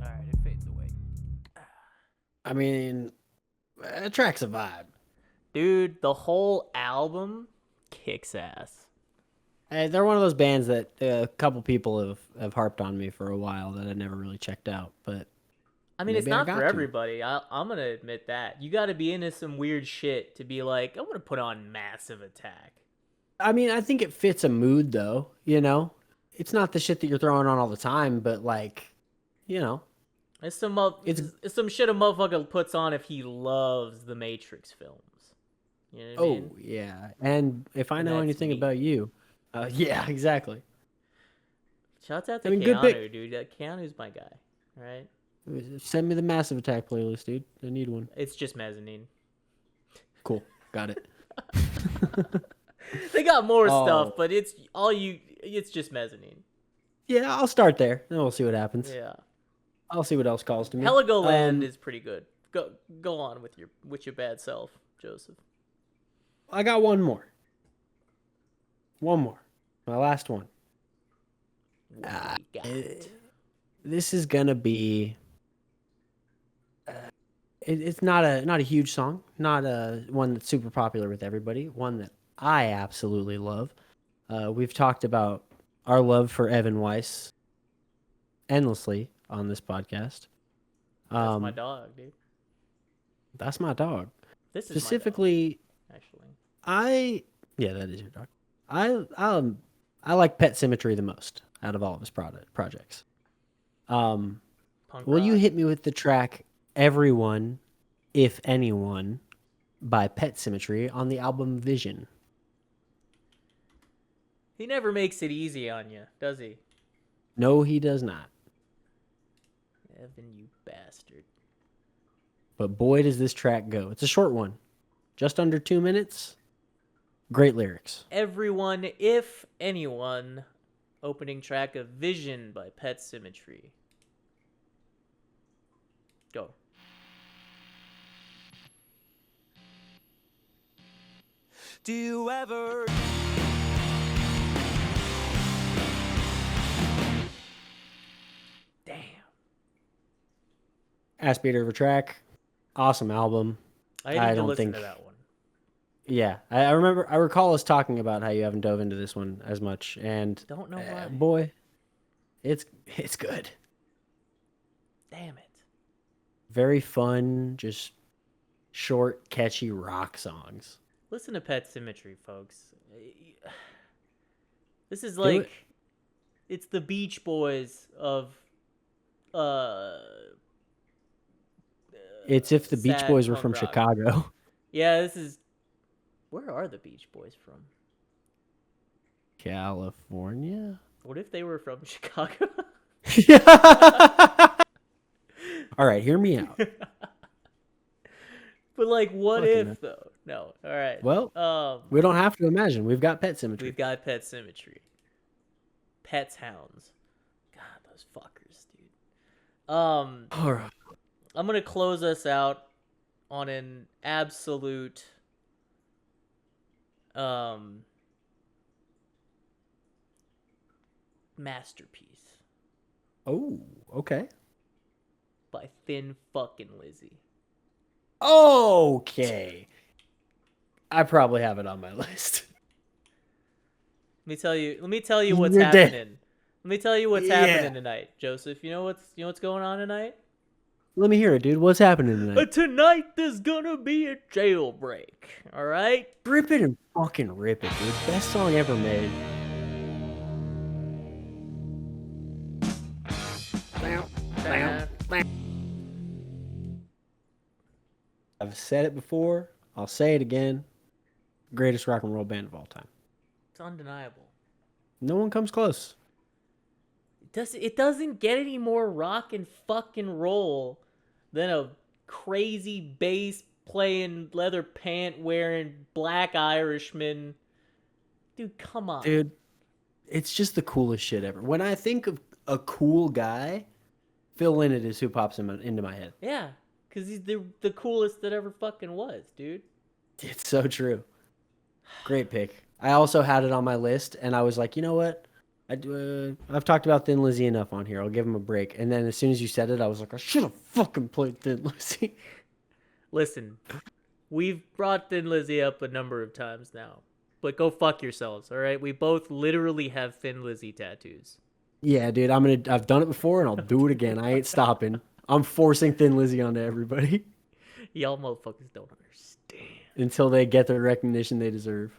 Alright, it fades away. I mean, a track's a vibe. Dude, the whole album kicks ass. They're one of those bands that a couple people have harped on me for a while that I never really checked out, but I mean, it's maybe I not got for to. everybody. I'm going to admit that. You got to be into some weird shit to be like, I'm going to put on Massive Attack. I mean, I think it fits a mood, though, you know? It's not the shit that you're throwing on all the time, but, like, you know. It's some shit a motherfucker puts on if he loves the Matrix films. You know what I mean? Yeah. And if I And know that's anything me. about you, yeah, exactly. Shouts out to I mean, good pick. Keanu, dude. Keanu's my guy, right? Send me the Massive Attack playlist, dude. I need one. It's just Mezzanine. Cool. Got it. They got more Oh. stuff, but it's just Mezzanine. Yeah, I'll start there. Then we'll see what happens. Yeah. I'll see what else calls to me. Heligo Land is pretty good. Go on with your bad self, Joseph. I got one more. One more. My last one. What do we got? This is gonna be. It's not a huge song, not one that's super popular with everybody. One that I absolutely love. We've talked about our love for Evan Weiss endlessly on this podcast. That's my dog, dude. That's my dog. This is Specifically, my dog, actually. Yeah, that is your dog. I like Pet Symmetry the most out of all of his projects. Punk Will you rock. hit me with the track Everyone, If Anyone by Pet Symmetry on the album Vision? He never makes it easy on you, does he? No, he does not. Evan, you bastard. But boy, does this track go. It's a short one. Just under 2 minutes. Great lyrics. Everyone, if anyone, opening track of Vision by Pet Symmetry. Go. Do you ever Damn. Ass Beater of a Track. Awesome album. I need I to don't listen think- to that one. Yeah, I recall us talking about how you haven't dove into this one as much, and Don't know why. boy, it's good. Damn it. Very fun, just short, catchy rock songs. Listen to Pet Symmetry, folks. This is Do like it. it's the Beach Boys of It's if the Beach sad Boys were punk from rock. Chicago. Yeah, this is where are the Beach Boys from? California? What if they were from Chicago? All right, hear me out. But like what Fucking if though? No. All right. Well, we don't have to imagine. We've got Pet Symmetry. we've got Pet Symmetry. Pets Hounds. God, those fuckers, dude. All right. I'm gonna close us out on an absolute masterpiece Oh, okay. by Thin fucking Lizzy. Okay. I probably have it on my list. Let me tell you what's You're dead. happening. Let me tell you what's Yeah. happening tonight, Joseph. You know what's going on tonight? Let me hear it, dude. What's happening tonight? Tonight there's gonna be a jailbreak. All right. Rip it and fucking rip it, dude. Best song ever made. I've said it before. I'll say it again. Greatest rock and roll band of all time. It's undeniable. No one comes close. It doesn't get any more rock and fucking roll than a crazy bass playing, leather pant wearing black Irishman. Dude, come on. Dude, it's just the coolest shit ever. When I think of a cool guy, Phil Lynott is who pops into my head. Yeah, because he's the coolest that ever fucking was, dude. It's so true. Great pick. I also had it on my list, and I was like, you know what? I've talked about Thin Lizzy enough on here. I'll give him a break. And then as soon as you said it, I was like, I should have fucking played Thin Lizzy. Listen, we've brought Thin Lizzy up a number of times now, but go fuck yourselves, all right? We both literally have Thin Lizzy tattoos. Yeah, dude, I've done it before, and I'll do it again. I ain't stopping. I'm forcing Thin Lizzy onto everybody Y'all motherfuckers don't understand. until they get the recognition they deserve.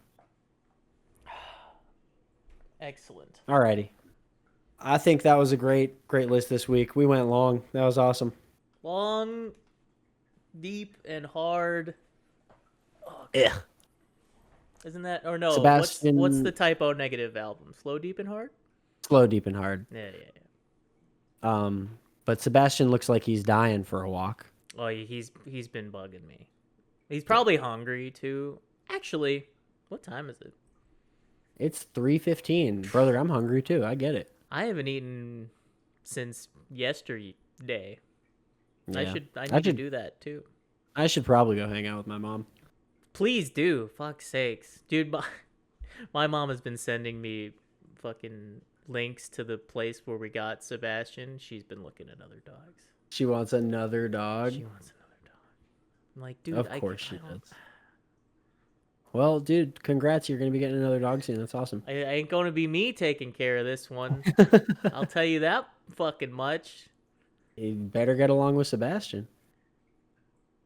Excellent. Alrighty. I think that was a great list this week. We went long. That was awesome. Long, deep, and hard. Yeah. Isn't that? Or no, Sebastian- what's the typo negative album? Slow, deep, and hard? Slow, deep, and hard. Yeah. But Sebastian looks like he's dying for a walk. Oh, he's been bugging me. He's probably hungry too. Actually, what time is it? It's 3:15. Brother, I'm hungry too. I get it. I haven't eaten since yesterday. Yeah. I need to do that too. I should probably go hang out with my mom. Please do. Fuck's sakes. Dude, my mom has been sending me fucking links to the place where we got Sebastian. She's been looking at other dogs. She wants another dog. She wants another dog. I'm like, dude, Of course she don't- does. Well, dude, congrats. You're going to be getting another dog soon. That's awesome. I ain't going to be me taking care of this one. I'll tell you that fucking much. You better get along with Sebastian.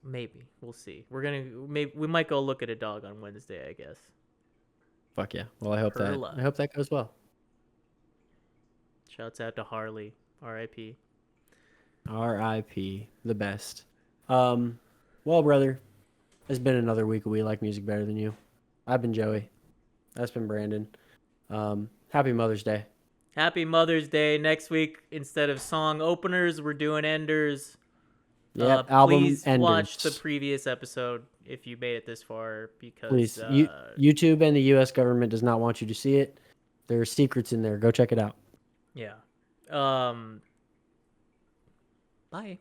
Maybe. We'll see. We might go look at a dog on Wednesday, I guess. Fuck yeah. Well, I hope Perla. that goes well. Shouts out to Harley. R.I.P. R.I.P. The best. Well, brother, it's been another week of We Like Music Better Than You. I've been Joey. That's been Brandon. Happy Mother's Day. Happy Mother's Day. Next week, instead of song openers, we're doing enders. Yep, album Please enders. watch the previous episode if you made it this far, because Please, YouTube and the U.S. government does not want you to see it. There are secrets in there. Go check it out. yeah. Bye.